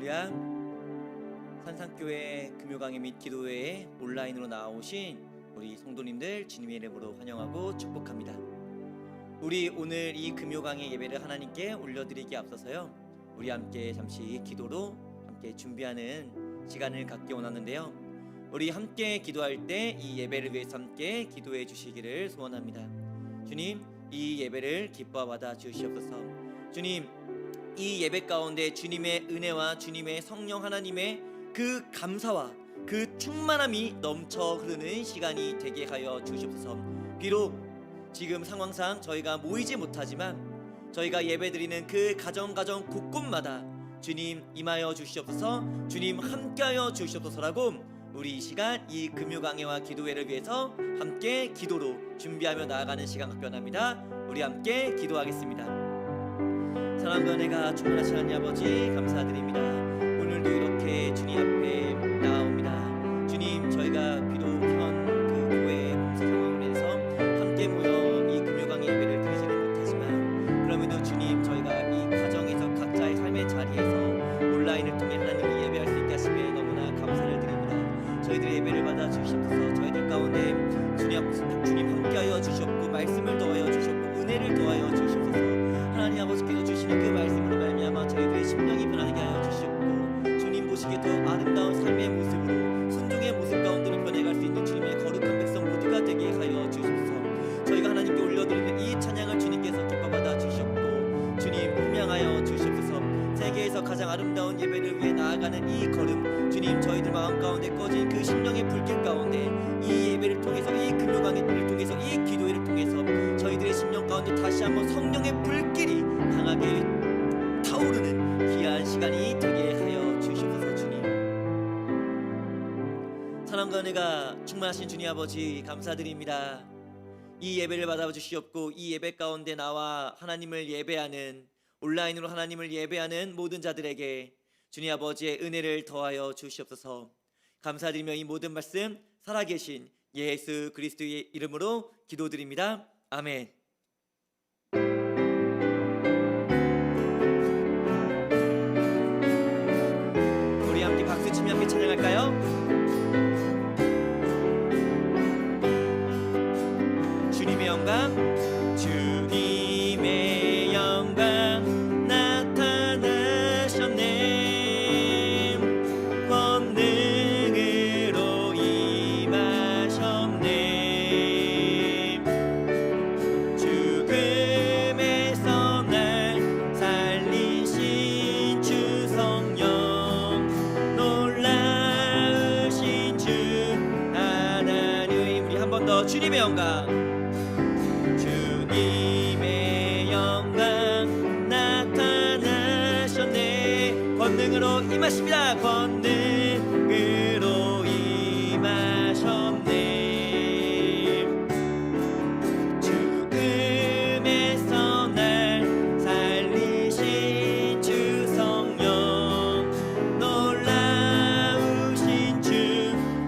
할렐루야. 산상교회 금요강의 및 기도회에 온라인으로 나오신 우리 성도님들 주님의 이름으로 환영하고 축복합니다. 우리 오늘 이 금요강의 예배를 하나님께 올려드리기에 앞서서요, 우리 함께 잠시 기도로 함께 준비하는 시간을 갖기 원하는데요, 우리 함께 기도할 때 이 예배를 위해서 함께 기도해 주시기를 소원합니다. 주님, 이 예배를 기뻐 받아 주시옵소서. 주님, 이 예배 가운데 주님의 은혜와 주님의 성령 하나님의 그 감사와 그 충만함이 넘쳐 흐르는 시간이 되게 하여 주시옵소서. 비록 지금 상황상 저희가 모이지 못하지만 저희가 예배드리는 그 가정 곳곳마다 주님 임하여 주시옵소서, 주님 함께하여 주시옵소서라고 우리 이 시간 이 금요강해와 기도회를 위해서 함께 기도로 준비하며 나아가는 시간 각변합니다. 우리 함께 기도하겠습니다. 사랑과 은혜가 충만하신 하나님 아버지 감사드립니다. 오늘도 이렇게 주님 앞에 나옵니다. 주님, 저희가 비록 현 그 교회의 공사 상황으로 인해서 함께 모여 이 금요강 예배를 드리지는 못하지만 그럼에도 주님, 저희가 이 가정에서 각자의 삶의 자리에서 온라인을 통해 하나님을 예배할 수 있게 하심에 너무나 감사를 드립니다. 저희들의 예배를 받아 주시옵소서. 저희들 가운데 주님 함께하여 주시옵고 말씀을 더하여 주시옵고 은혜를 더하여 주시옵소서. 하나님 아버지께서 주시는 그 말씀으로 말미암아 저희들의 심령이 변하게 하여 주시옵고 주님 보시기에도 아름다운 삶의 모습으로 순종의 모습 가운데로 변해갈 수 있는 주님의 거룩한 백성 모두가 되게 하여 주시옵소서. 저희가 하나님께 올려드리는 이 찬양을 주님께서 기뻐받아 주시옵고 주님 품양하여 주시옵소서. 세계에서 가장 아름다운 예배를 위해 나아가는 이 걸음, 주님 저희들 마음 가운데 꺼진 그 심령의 불길 가운데 이 예배를 통해서 이 금요강의를 통해서 이 기도회를 통해서 저희들의 심령 가운데 다시 한번 성령의 불길이 강하게 타오르는 귀한 시간이 되게 하여 주시옵소서. 주님, 사랑과 은혜가 충만하신 주님 아버지 감사드립니다. 이 예배를 받아 주시옵고 이 예배 가운데 나와 하나님을 예배하는, 온라인으로 하나님을 예배하는 모든 자들에게 주님 아버지의 은혜를 더하여 주시옵소서. 감사드리며 이 모든 말씀 살아계신 예수 그리스도의 이름으로 기도드립니다. 아멘. 우리 함께 박수 치며 함께 찬양할까요? 주님의 영광, 주님의 영광 나타나셨네. 권능으로 임하셨네. 죽음에서 날 살리신 주 성령, 놀라우신 주 하나님. 우리 한 번 더 주님의 영광, 주님의 영광 나타나셨네. 권능으로 임하십니다. 권능으로 임하셨네. 죽음에서 날 살리신 주 성령, 놀라우신 주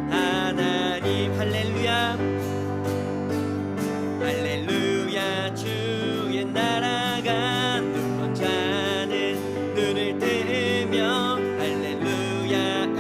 하나님. 할렐루야 할렐루야. 주의 나라가 눈먼 자는 눈을 뜨며 할렐루야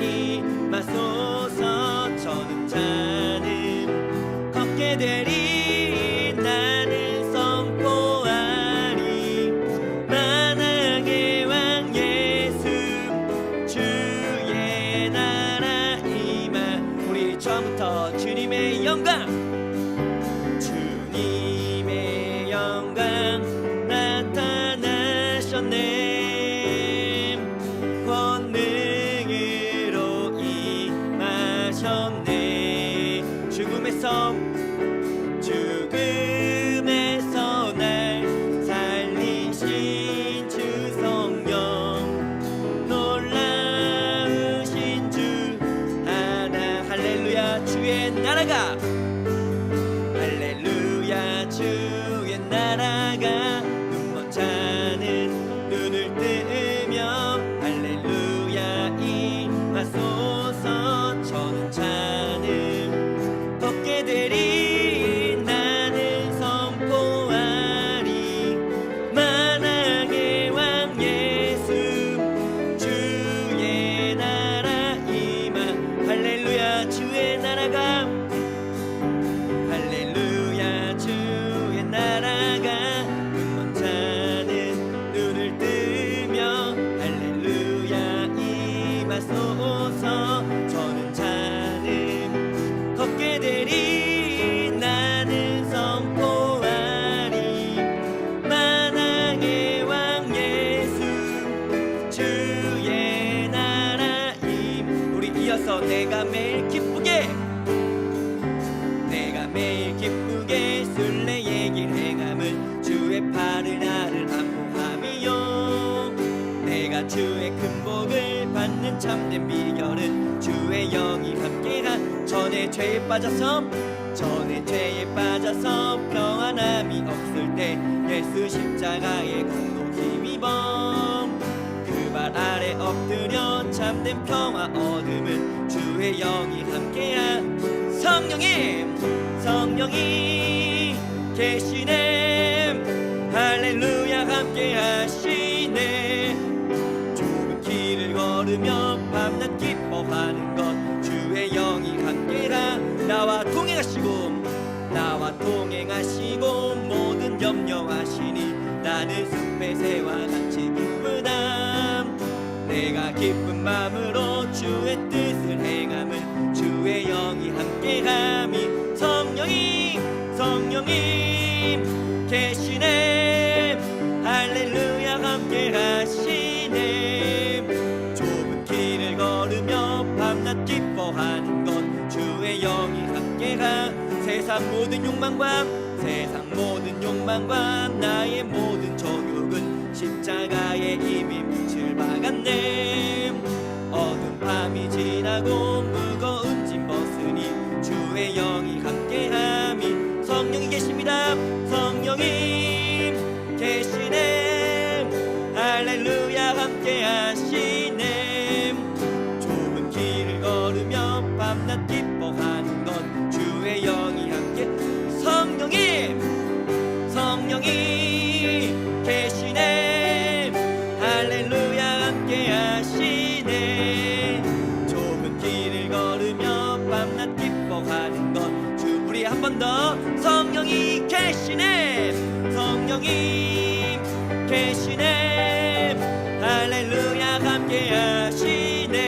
늘 나를 안보함이요. 내가 주의 큰 복을 받는 참된 비결은 주의 영이 함께한 전에 죄에 빠져서 평안함이 없을 때 예수 십자가의 공로 힘입어 그 발 아래 엎드려 참된 평화 얻음은 주의 영이 함께한 성령이 계시네. 할렐루야 함께하시네. 좁은 길을 걸으며 밤낮 기뻐하는 것 주의 영이 함께라. 나와 동행하시고 모든 염려하시니 나는 숲의 새와 같이 기쁘다. 내가 기쁜 마음으로 주의 뜻을 행함은 주의 영이 함께함이. 성령이 계시네. 할렐루야 함께하시네. 좁은 길을 걸으며 밤낮 기뻐하는 것 주의 영이 함께하. 세상 모든 욕망과 나의 모든 정욕은 십자가에 이미 묻힐 박았네. 어두운 밤이 지나고 무거운 짐 벗으니 주의 영이 함께함이. 성령이 계십니다. 성령이 계시네. 할렐루야 함께하시네. 좁은 길을 걸으며 밤낮 기뻐하는 것 주의 영이 함께. 성령이 계시네. 할렐루야 함께하시네. 좁은 길을 걸으며 밤낮 기뻐하는 것 주. 우리 한 번 더. 성령이 계시네. 할렐루야 함께하시네.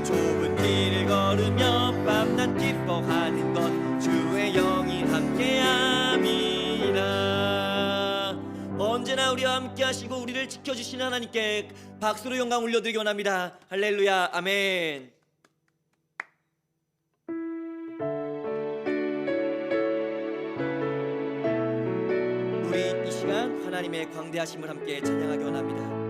좁은 길을 걸으며 밤낮 기뻐하는 것 주의 영이 함께함이라. 언제나 우리와 함께하시고 우리를 지켜주시는 하나님께 박수로 영광 올려드리기 원합니다. 할렐루야. 아멘. 우리 이 시간 하나님의 광대하심을 함께 찬양하기 원합니다.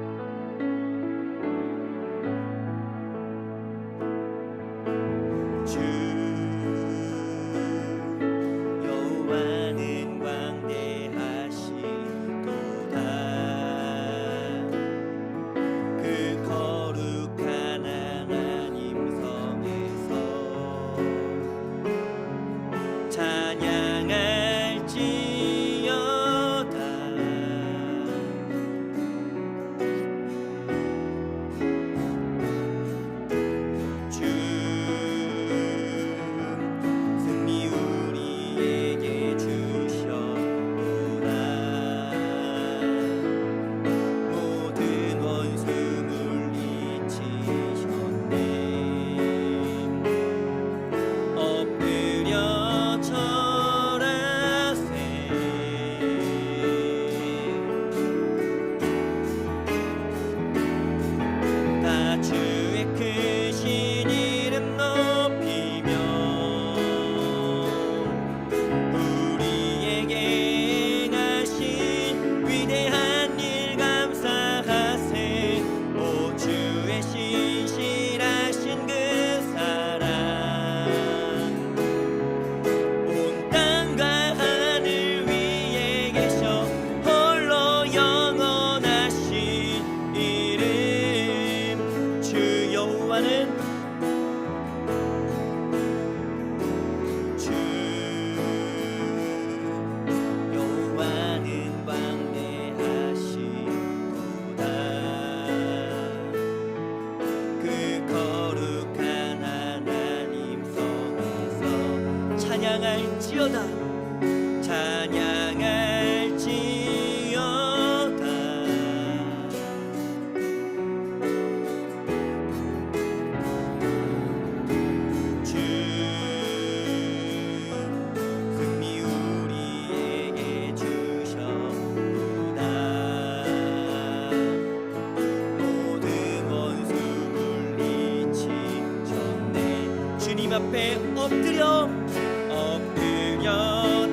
앞에 엎드려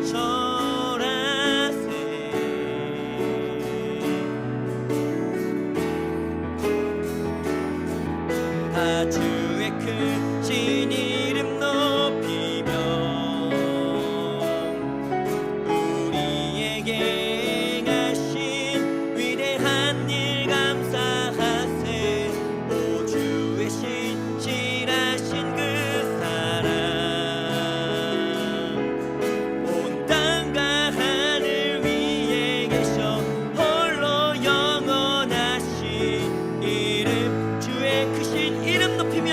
절하세. 주의 크신 이름 높이며 우리에게 행하신 위대한 일 감사하세. 오 주의 신실하신 그 사랑 온 땅과 하늘 위에 계셔 홀로 영원하신 이름 주의 크신 이름 높이며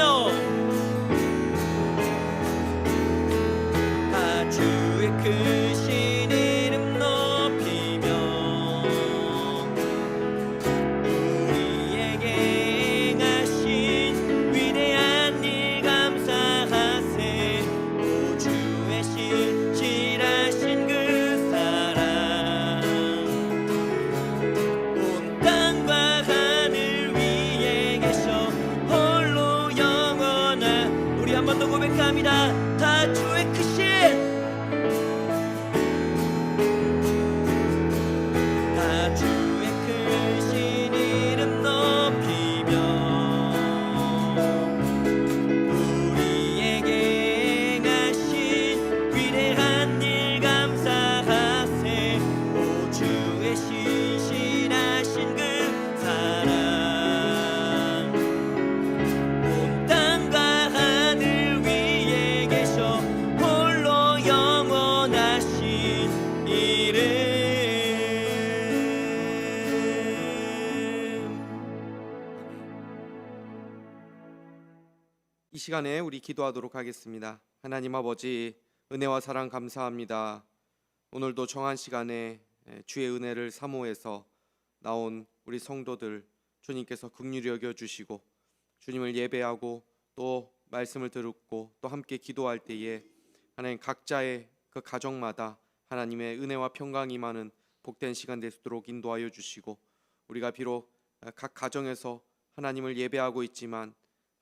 주의 크신 이름 높이며 우리에게 행하신 위대한 일 감사하세. 오 주의 신실하신 그 사랑 온 땅과 하늘 위에 계셔 홀로 영원한 우리 한 번 더 고백합니다. 다 주의 크신 주의 크신 이름 높이며 우리에게 행하신 위대한 일 감사하세. 오 주의 신실하신 그 사랑 온 땅과 하늘 위에 계셔 홀로 영원하신 이름. 이 시간에 우리 기도하도록 하겠습니다. 하나님 아버지, 은혜와 사랑 감사합니다. 오늘도 정한 시간에 주의 은혜를 사모해서 나온 우리 성도들 주님께서 긍휼히 여겨 주시고 주님을 예배하고 또 말씀을 듣고 또 함께 기도할 때에 하나님 각자의 그 가정마다 하나님의 은혜와 평강이 임하는 복된 시간 되도록 인도하여 주시고 우리가 비록 각 가정에서 하나님을 예배하고 있지만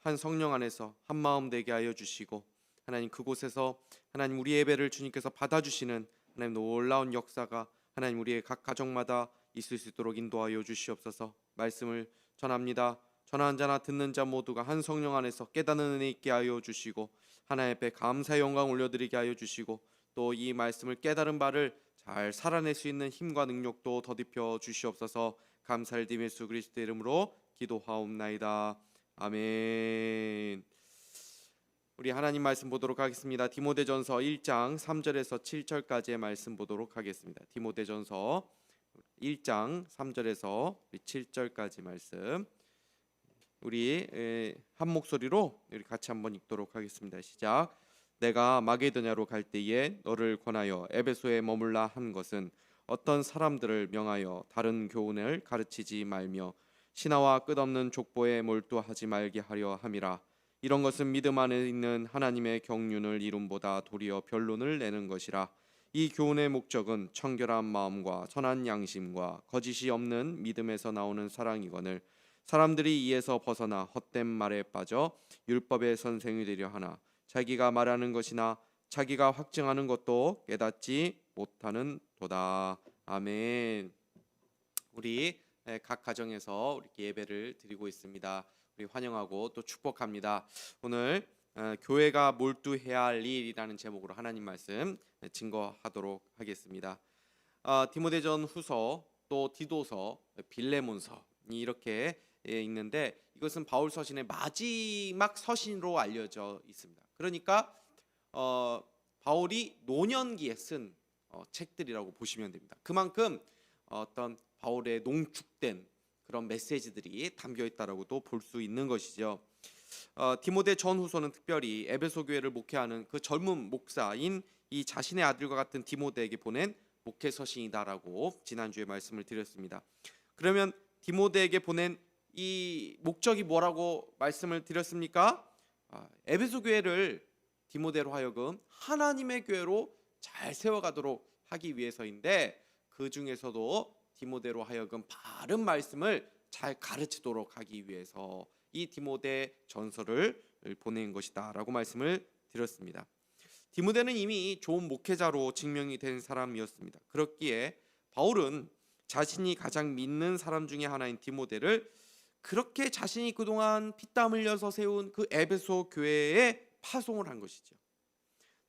한 성령 안에서 한 마음 되게 하여 주시고 하나님 그곳에서 하나님 우리 예배를 주님께서 받아주시는 하나님 놀라운 역사가 하나님 우리의 각 가정마다 있을 수 있도록 인도하여 주시옵소서. 말씀을 전합니다. 전하는 자나 듣는 자 모두가 한 성령 안에서 깨닫는 은혜 있게 하여 주시고 하나님 앞에 감사의 영광 올려드리게 하여 주시고 또 이 말씀을 깨달은 바를 잘 살아낼 수 있는 힘과 능력도 더딥혀 주시옵소서. 감사를 드리며 예수 그리스도의 이름으로 기도하옵나이다. 아멘. 우리 하나님 말씀 보도록 하겠습니다. 디모데전서 1장 3절에서 7절까지의 말씀 보도록 하겠습니다. 디모데전서 1장 3절에서 7절까지 말씀 우리 한 목소리로 우리 같이 한번 읽도록 하겠습니다. 시작. 내가 마게도냐로 갈 때에 너를 권하여 에베소에 머물라 한 것은 어떤 사람들을 명하여 다른 교훈을 가르치지 말며 신하와 끝없는 족보에 몰두하지 말게 하려 함이라. 이런 것은 믿음 안에 있는 하나님의 경륜을 이룸보다 도리어 변론을 내는 것이라. 이 교훈의 목적은 청결한 마음과 선한 양심과 거짓이 없는 믿음에서 나오는 사랑이거늘 사람들이 이에서 벗어나 헛된 말에 빠져 율법의 선생이 되려 하나 자기가 말하는 것이나 자기가 확증하는 것도 깨닫지 못하는 도다. 아멘. 우리 각 가정에서 우리 예배를 드리고 있습니다. 우리 환영하고 또 축복합니다. 오늘 교회가 몰두해야 할 일이라는 제목으로 하나님 말씀 증거하도록 하겠습니다. 디모데전 후서 또 디도서 빌레몬서 이렇게 있는데 이것은 바울 서신의 마지막 서신으로 알려져 있습니다. 그러니까 바울이 노년기에 쓴 책들이라고 보시면 됩니다. 그만큼 어떤 바울의 농축된 그런 메시지들이 담겨 있다라고도 볼 수 있는 것이죠. 디모데 전후서는 특별히 에베소 교회를 목회하는 그 젊은 목사인 이 자신의 아들과 같은 디모데에게 보낸 목회 서신이다라고 지난주에 말씀을 드렸습니다. 그러면 디모데에게 보낸 이 목적이 뭐라고 말씀을 드렸습니까? 에베소 교회를 디모데로 하여금 하나님의 교회로 잘 세워가도록 하기 위해서인데 그 중에서도 디모데로 하여금 바른 말씀을 잘 가르치도록 하기 위해서 이 디모데 전서를 보낸 것이다 라고 말씀을 드렸습니다. 디모데는 이미 좋은 목회자로 증명이 된 사람이었습니다. 그렇기에 바울은 자신이 가장 믿는 사람 중에 하나인 디모데를 그렇게 자신이 그동안 피땀 흘려서 세운 그 에베소 교회에 파송을 한 것이죠.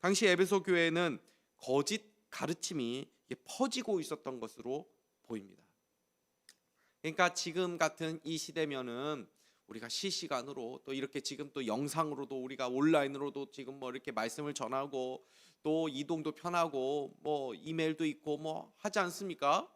당시 에베소 교회는 거짓 가르침이 퍼지고 있었던 것으로 보입니다. 그러니까 지금 같은 이 시대면은 우리가 실시간으로 또 이렇게 지금 또 영상으로도 우리가 온라인으로도 지금 뭐 이렇게 말씀을 전하고 또 이동도 편하고 뭐 이메일도 있고 뭐 하지 않습니까?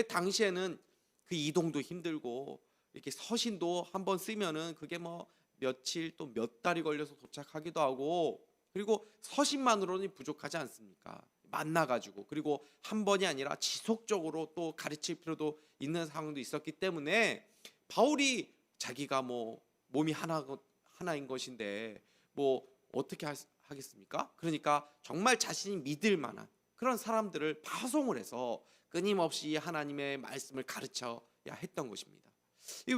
당시에는 그 이동도 힘들고 이렇게 서신도 한번 쓰면은 그게 뭐 며칠 또 몇 달이 걸려서 도착하기도 하고, 그리고 서신만으로는 부족하지 않습니까? 만나가지고, 그리고 한 번이 아니라 지속적으로 또 가르칠 필요도 있는 상황도 있었기 때문에 바울이 자기가 뭐 몸이 하나인 것인데 뭐 어떻게 하겠습니까? 그러니까 정말 자신이 믿을 만한 그런 사람들을 파송을 해서 끊임없이 하나님의 말씀을 가르쳐야 했던 것입니다.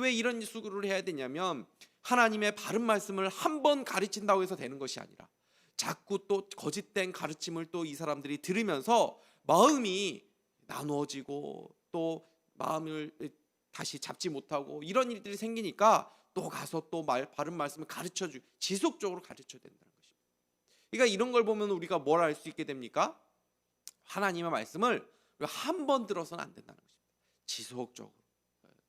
왜 이런 수고를 해야 되냐면, 하나님의 바른 말씀을 한 번 가르친다고 해서 되는 것이 아니라 자꾸 또 거짓된 가르침을 또 이 사람들이 들으면서 마음이 나누어지고 또 마음을 다시 잡지 못하고 이런 일들이 생기니까 또 가서 또 바른 말씀을 지속적으로 가르쳐야 된다는 것입니다. 그러니까 이런 걸 보면 우리가 뭘 알 수 있게 됩니까? 하나님의 말씀을 한 번 들어서는 안 된다는 것입니다. 지속적으로.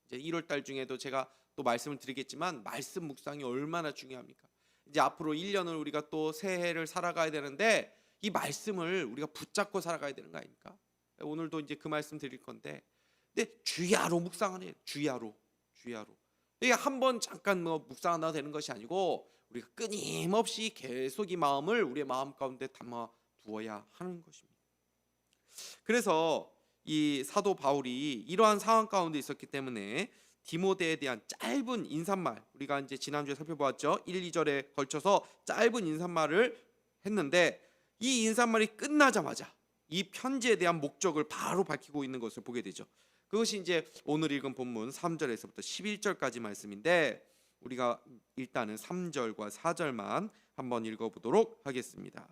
이제 1월 달 중에도 제가 또 말씀을 드리겠지만 말씀 묵상이 얼마나 중요합니까? 이제 앞으로 1년을 우리가 또 새해를 살아가야 되는데 이 말씀을 우리가 붙잡고 살아가야 되는 거 아닙니까? 오늘도 이제 그 말씀 드릴 건데, 근데 주야로 묵상을 해요. 주야로. 이게 한 번 잠깐 뭐 묵상한다고 되는 것이 아니고 우리가 끊임없이 계속 이 마음을 우리의 마음 가운데 담아 두어야 하는 것입니다. 그래서 이 사도 바울이 이러한 상황 가운데 있었기 때문에 디모데에 대한 짧은 인사말, 우리가 이제 지난주에 살펴보았죠. 1, 2절에 걸쳐서 짧은 인사말을 했는데 이 인사말이 끝나자마자 이 편지에 대한 목적을 바로 밝히고 있는 것을 보게 되죠. 그것이 이제 오늘 읽은 본문 3절에서부터 11절까지 말씀인데, 우리가 일단은 3절과 4절만 한번 읽어보도록 하겠습니다.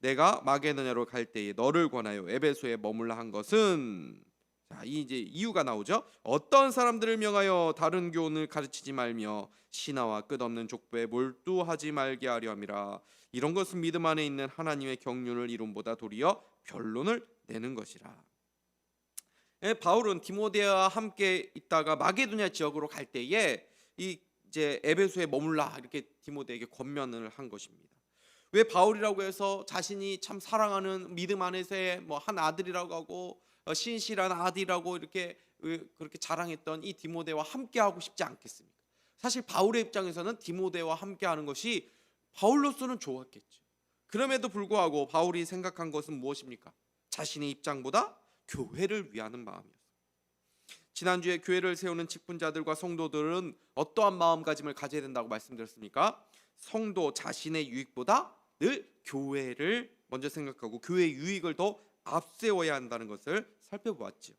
내가 마게도냐로 갈 때에 너를 권하여 에베소에 머물라 한 것은, 자, 이제 이유가 나오죠. 어떤 사람들을 명하여 다른 교훈을 가르치지 말며 신하와 끝없는 족보에 몰두하지 말게 하려 함이라. 이런 것은 믿음 안에 있는 하나님의 경륜을 이론보다 도리어 변론을 내는 것이라. 바울은 디모데와 함께 있다가 마게도냐 지역으로 갈 때에 이제 에베소에 머물라 이렇게 디모데에게 권면을 한 것입니다. 왜 바울이라고 해서 자신이 참 사랑하는 믿음 안에서의 뭐 한 아들이라고 하고 신실한 아들이라고 이렇게 그렇게 자랑했던 이 디모데와 함께 하고 싶지 않겠습니까? 사실 바울의 입장에서는 디모데와 함께 하는 것이 바울로서는 좋았겠죠. 그럼에도 불구하고 바울이 생각한 것은 무엇입니까? 자신의 입장보다 교회를 위하는 마음이었어요. 지난주에 교회를 세우는 직분자들과 성도들은 어떠한 마음가짐을 가져야 된다고 말씀드렸습니까? 성도 자신의 유익보다 늘 교회를 먼저 생각하고 교회의 유익을 더 앞세워야 한다는 것을 살펴보았죠.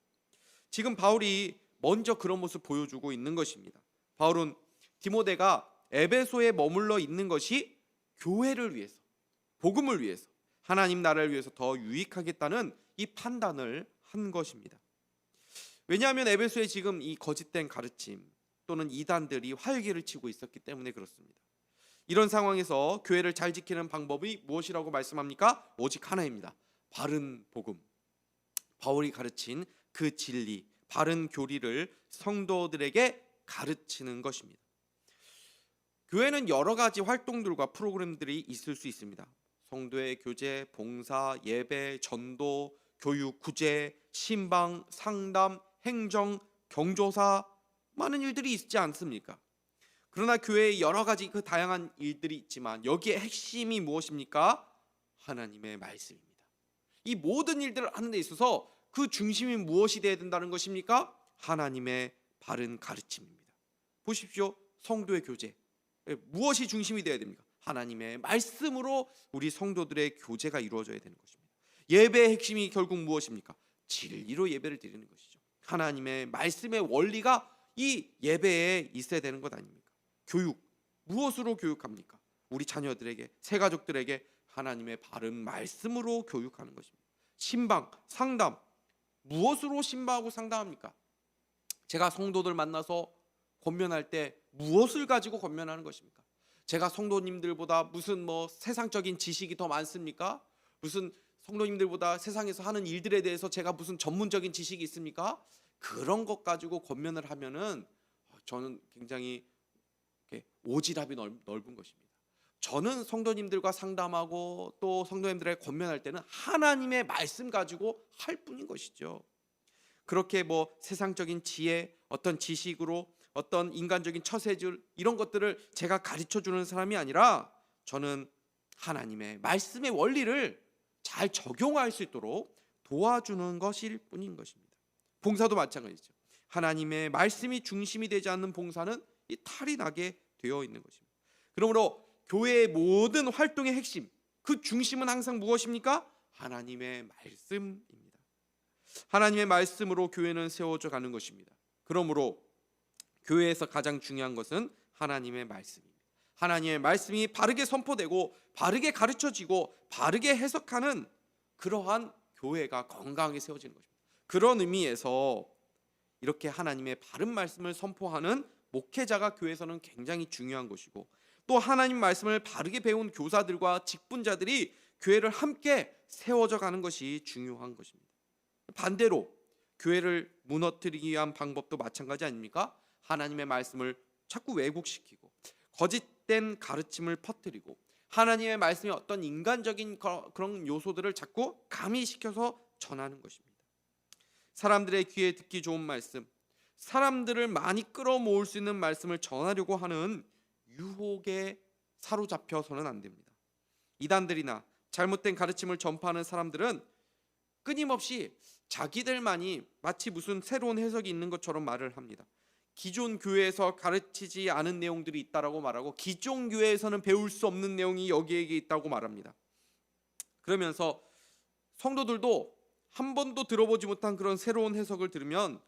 지금 바울이 먼저 그런 모습을 보여주고 있는 것입니다. 바울은 디모데가 에베소에 머물러 있는 것이 교회를 위해서, 복음을 위해서, 하나님 나라를 위해서 더 유익하겠다는 이 판단을 한 것입니다. 왜냐하면 에베소에 지금 이 거짓된 가르침 또는 이단들이 활기를 치고 있었기 때문에 그렇습니다. 이런 상황에서 교회를 잘 지키는 방법이 무엇이라고 말씀합니까? 오직 하나입니다. 바른 복음, 바울이 가르친 그 진리, 바른 교리를 성도들에게 가르치는 것입니다. 교회는 여러 가지 활동들과 프로그램들이 있을 수 있습니다. 성도의 교제, 봉사, 예배, 전도, 교육, 구제, 신방, 상담, 행정, 경조사, 많은 일들이 있지 않습니까? 그러나 교회에 여러 가지 그 다양한 일들이 있지만 여기에 핵심이 무엇입니까? 하나님의 말씀입니다. 이 모든 일들을 하는 데 있어서 그 중심이 무엇이 되어야 된다는 것입니까? 하나님의 바른 가르침입니다. 보십시오. 성도의 교제, 무엇이 중심이 되어야 됩니까? 하나님의 말씀으로 우리 성도들의 교제가 이루어져야 되는 것입니다. 예배의 핵심이 결국 무엇입니까? 진리로 예배를 드리는 것이죠. 하나님의 말씀의 원리가 이 예배에 있어야 되는 것 아닙니까? 교육, 무엇으로 교육합니까? 우리 자녀들에게, 새가족들에게 하나님의 바른 말씀으로 교육하는 것입니다. 신방, 상담, 무엇으로 신방하고 상담합니까? 제가 성도들 만나서 권면할 때 무엇을 가지고 권면하는 것입니까? 제가 성도님들보다 무슨 세상적인 지식이 더 많습니까? 무슨 성도님들보다 세상에서 하는 일들에 대해서 제가 무슨 전문적인 지식이 있습니까? 그런 것 가지고 권면을 하면은 저는 굉장히 오지랖이 넓은 것입니다. 저는 성도님들과 상담하고 또 성도님들에게 권면할 때는 하나님의 말씀 가지고 할 뿐인 것이죠. 그렇게 세상적인 지혜, 어떤 지식으로 어떤 인간적인 처세줄 이런 것들을 제가 가르쳐 주는 사람이 아니라 저는 하나님의 말씀의 원리를 잘 적용할 수 있도록 도와주는 것일 뿐인 것입니다. 봉사도 마찬가지죠. 하나님의 말씀이 중심이 되지 않는 봉사는 이 탈이 나게 되어 있는 것입니다. 그러므로 교회의 모든 활동의 핵심, 그 중심은 항상 무엇입니까? 하나님의 말씀입니다. 하나님의 말씀으로 교회는 세워져 가는 것입니다. 그러므로 교회에서 가장 중요한 것은 하나님의 말씀입니다. 하나님의 말씀이 바르게 선포되고 바르게 가르쳐지고 바르게 해석하는 그러한 교회가 건강하게 세워지는 것입니다. 그런 의미에서 이렇게 하나님의 바른 말씀을 선포하는 목회자가 교회에서는 굉장히 중요한 것이고, 또 하나님 말씀을 바르게 배운 교사들과 직분자들이 교회를 함께 세워져 가는 것이 중요한 것입니다. 반대로 교회를 무너뜨리기 위한 방법도 마찬가지 아닙니까? 하나님의 말씀을 자꾸 왜곡시키고 거짓된 가르침을 퍼뜨리고 하나님의 말씀이 어떤 인간적인 그런 요소들을 자꾸 가미시켜서 전하는 것입니다. 사람들의 귀에 듣기 좋은 말씀, 사람들을 많이 끌어모을 수 있는 말씀을 전하려고 하는 유혹에 사로잡혀서는 안 됩니다. 이단들이나 잘못된 가르침을 전파하는 사람들은 끊임없이 자기들만이 마치 무슨 새로운 해석이 있는 것처럼 말을 합니다. 기존 교회에서 가르치지 않은 내용들이 있다라고 말하고 기존 교회에서는 배울 수 없는 내용이 여기에 있다고 말합니다. 그러면서 성도들도 한 번도 들어보지 못한 그런 새로운 해석을 들으면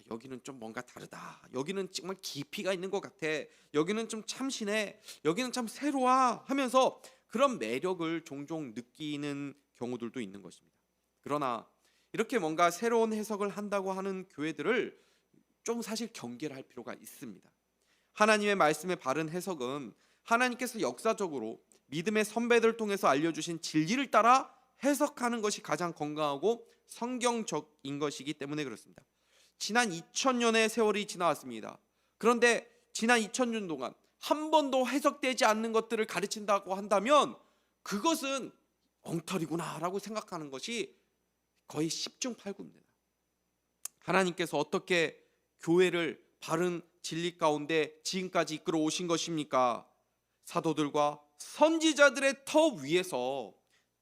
여기는 좀 뭔가 다르다, 여기는 정말 깊이가 있는 것 같아, 여기는 좀 참신해, 여기는 참 새로워 하면서 그런 매력을 종종 느끼는 경우들도 있는 것입니다. 그러나 이렇게 뭔가 새로운 해석을 한다고 하는 교회들을 좀 사실 경계를 할 필요가 있습니다. 하나님의 말씀의 바른 해석은 하나님께서 역사적으로 믿음의 선배들을 통해서 알려주신 진리를 따라 해석하는 것이 가장 건강하고 성경적인 것이기 때문에 그렇습니다. 지난 2000년의 세월이 지나왔습니다. 그런데 지난 2000년 동안 한 번도 해석되지 않는 것들을 가르친다고 한다면 그것은 엉터리구나라고 생각하는 것이 거의 10중 8구입니다. 하나님께서 어떻게 교회를 바른 진리 가운데 지금까지 이끌어 오신 것입니까? 사도들과 선지자들의 터 위에서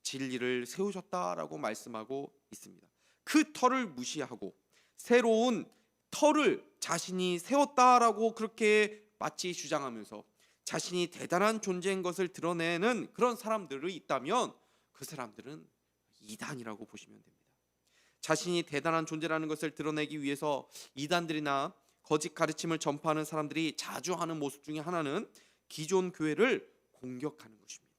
진리를 세우셨다라고 말씀하고 있습니다. 그 터를 무시하고 새로운 터를 자신이 세웠다라고 그렇게 마치 주장하면서 자신이 대단한 존재인 것을 드러내는 그런 사람들이 있다면 그 사람들은 이단이라고 보시면 됩니다. 자신이 대단한 존재라는 것을 드러내기 위해서 이단들이나 거짓 가르침을 전파하는 사람들이 자주 하는 모습 중에 하나는 기존 교회를 공격하는 것입니다.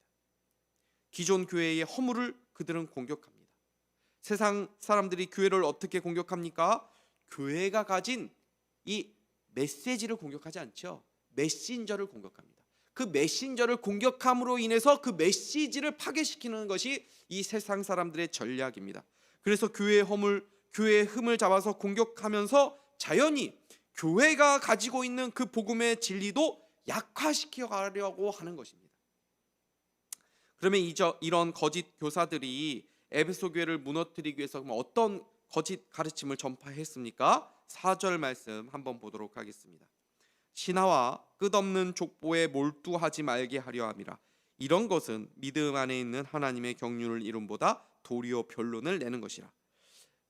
기존 교회의 허물을 그들은 공격합니다. 세상 사람들이 교회를 어떻게 공격합니까? 교회가 가진 이 메시지를 공격하지 않죠. 메신저를 공격합니다. 그 메신저를 공격함으로 인해서 그 메시지를 파괴시키는 것이 이 세상 사람들의 전략입니다. 그래서 교회의 허물, 교회의 흠을 잡아서 공격하면서 자연히 교회가 가지고 있는 그 복음의 진리도 약화시켜 가려고 하는 것입니다. 그러면 이런 거짓 교사들이 에베소 교회를 무너뜨리기 위해서 어떤 거짓 가르침을 전파했습니까? 4절 말씀 한번 보도록 하겠습니다. 신하와 끝없는 족보에 몰두하지 말게 하려 함이라. 이런 것은 믿음 안에 있는 하나님의 경륜을 이름보다 도리어 변론을 내는 것이라.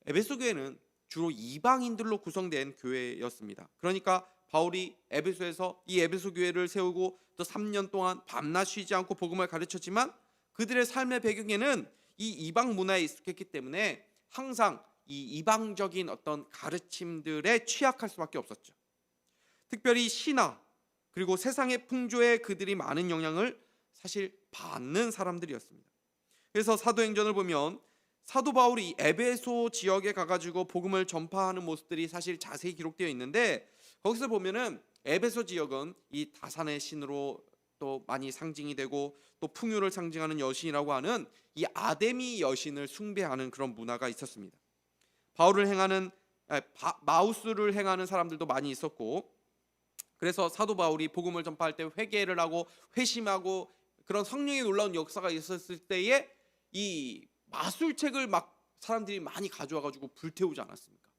에베소 교회는 주로 이방인들로 구성된 교회였습니다. 그러니까 바울이 에베소에서 이 에베소 교회를 세우고 또 3년 동안 밤낮 쉬지 않고 복음을 가르쳤지만 그들의 삶의 배경에는 이 이방 문화에 익숙했기 때문에 항상 이 이방적인 어떤 가르침들에 취약할 수밖에 없었죠. 특별히 신화 그리고 세상의 풍조에 그들이 많은 영향을 사실 받는 사람들이었습니다. 그래서 사도행전을 보면 사도 바울이 에베소 지역에 가가지고 복음을 전파하는 모습들이 사실 자세히 기록되어 있는데, 거기서 보면은 에베소 지역은 이 다산의 신으로 또 많이 상징이 되고, 또 풍요를 상징하는 여신이라고 하는 이 아데미 여신을 숭배하는 그런 문화가 있었습니다. 마우스를 행하는 사람들도 많이 있었고, 그래서 사도 바울이 복음을 전파할 때 회개를 하고 회심하고 그런 성령이 놀라운 역사가 있었을 때에 이 마술책을 막 사람들이 많이 가져와 가지고 불태우지 않았습니까?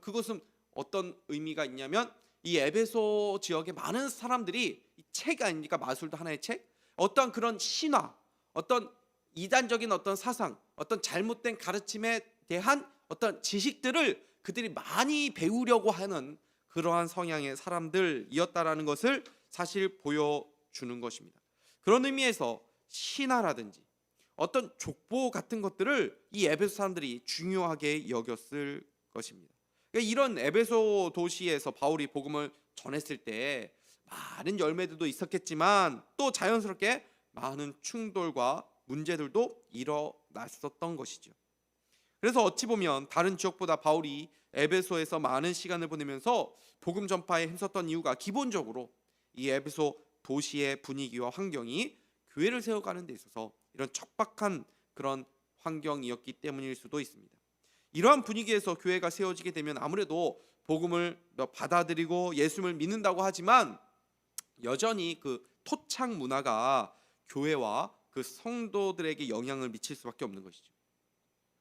그것은 어떤 의미가 있냐면, 이 에베소 지역의 많은 사람들이 이 책 아닙니까? 마술도 하나의 책. 어떤 그런 신화, 어떤 이단적인 어떤 사상, 어떤 잘못된 가르침에 대한 어떤 지식들을 그들이 많이 배우려고 하는 그러한 성향의 사람들이었다라는 것을 사실 보여주는 것입니다. 그런 의미에서 신화라든지 어떤 족보 같은 것들을 이 에베소 사람들이 중요하게 여겼을 것입니다. 그러니까 이런 에베소 도시에서 바울이 복음을 전했을 때 많은 열매들도 있었겠지만, 또 자연스럽게 많은 충돌과 문제들도 일어났었던 것이죠. 그래서 어찌 보면 다른 지역보다 바울이 에베소에서 많은 시간을 보내면서 복음 전파에 힘썼던 이유가 기본적으로 이 에베소 도시의 분위기와 환경이 교회를 세워가는 데 있어서 이런 척박한 그런 환경이었기 때문일 수도 있습니다. 이러한 분위기에서 교회가 세워지게 되면 아무래도 복음을 받아들이고 예수를 믿는다고 하지만 여전히 그 토착 문화가 교회와 그 성도들에게 영향을 미칠 수밖에 없는 것이죠.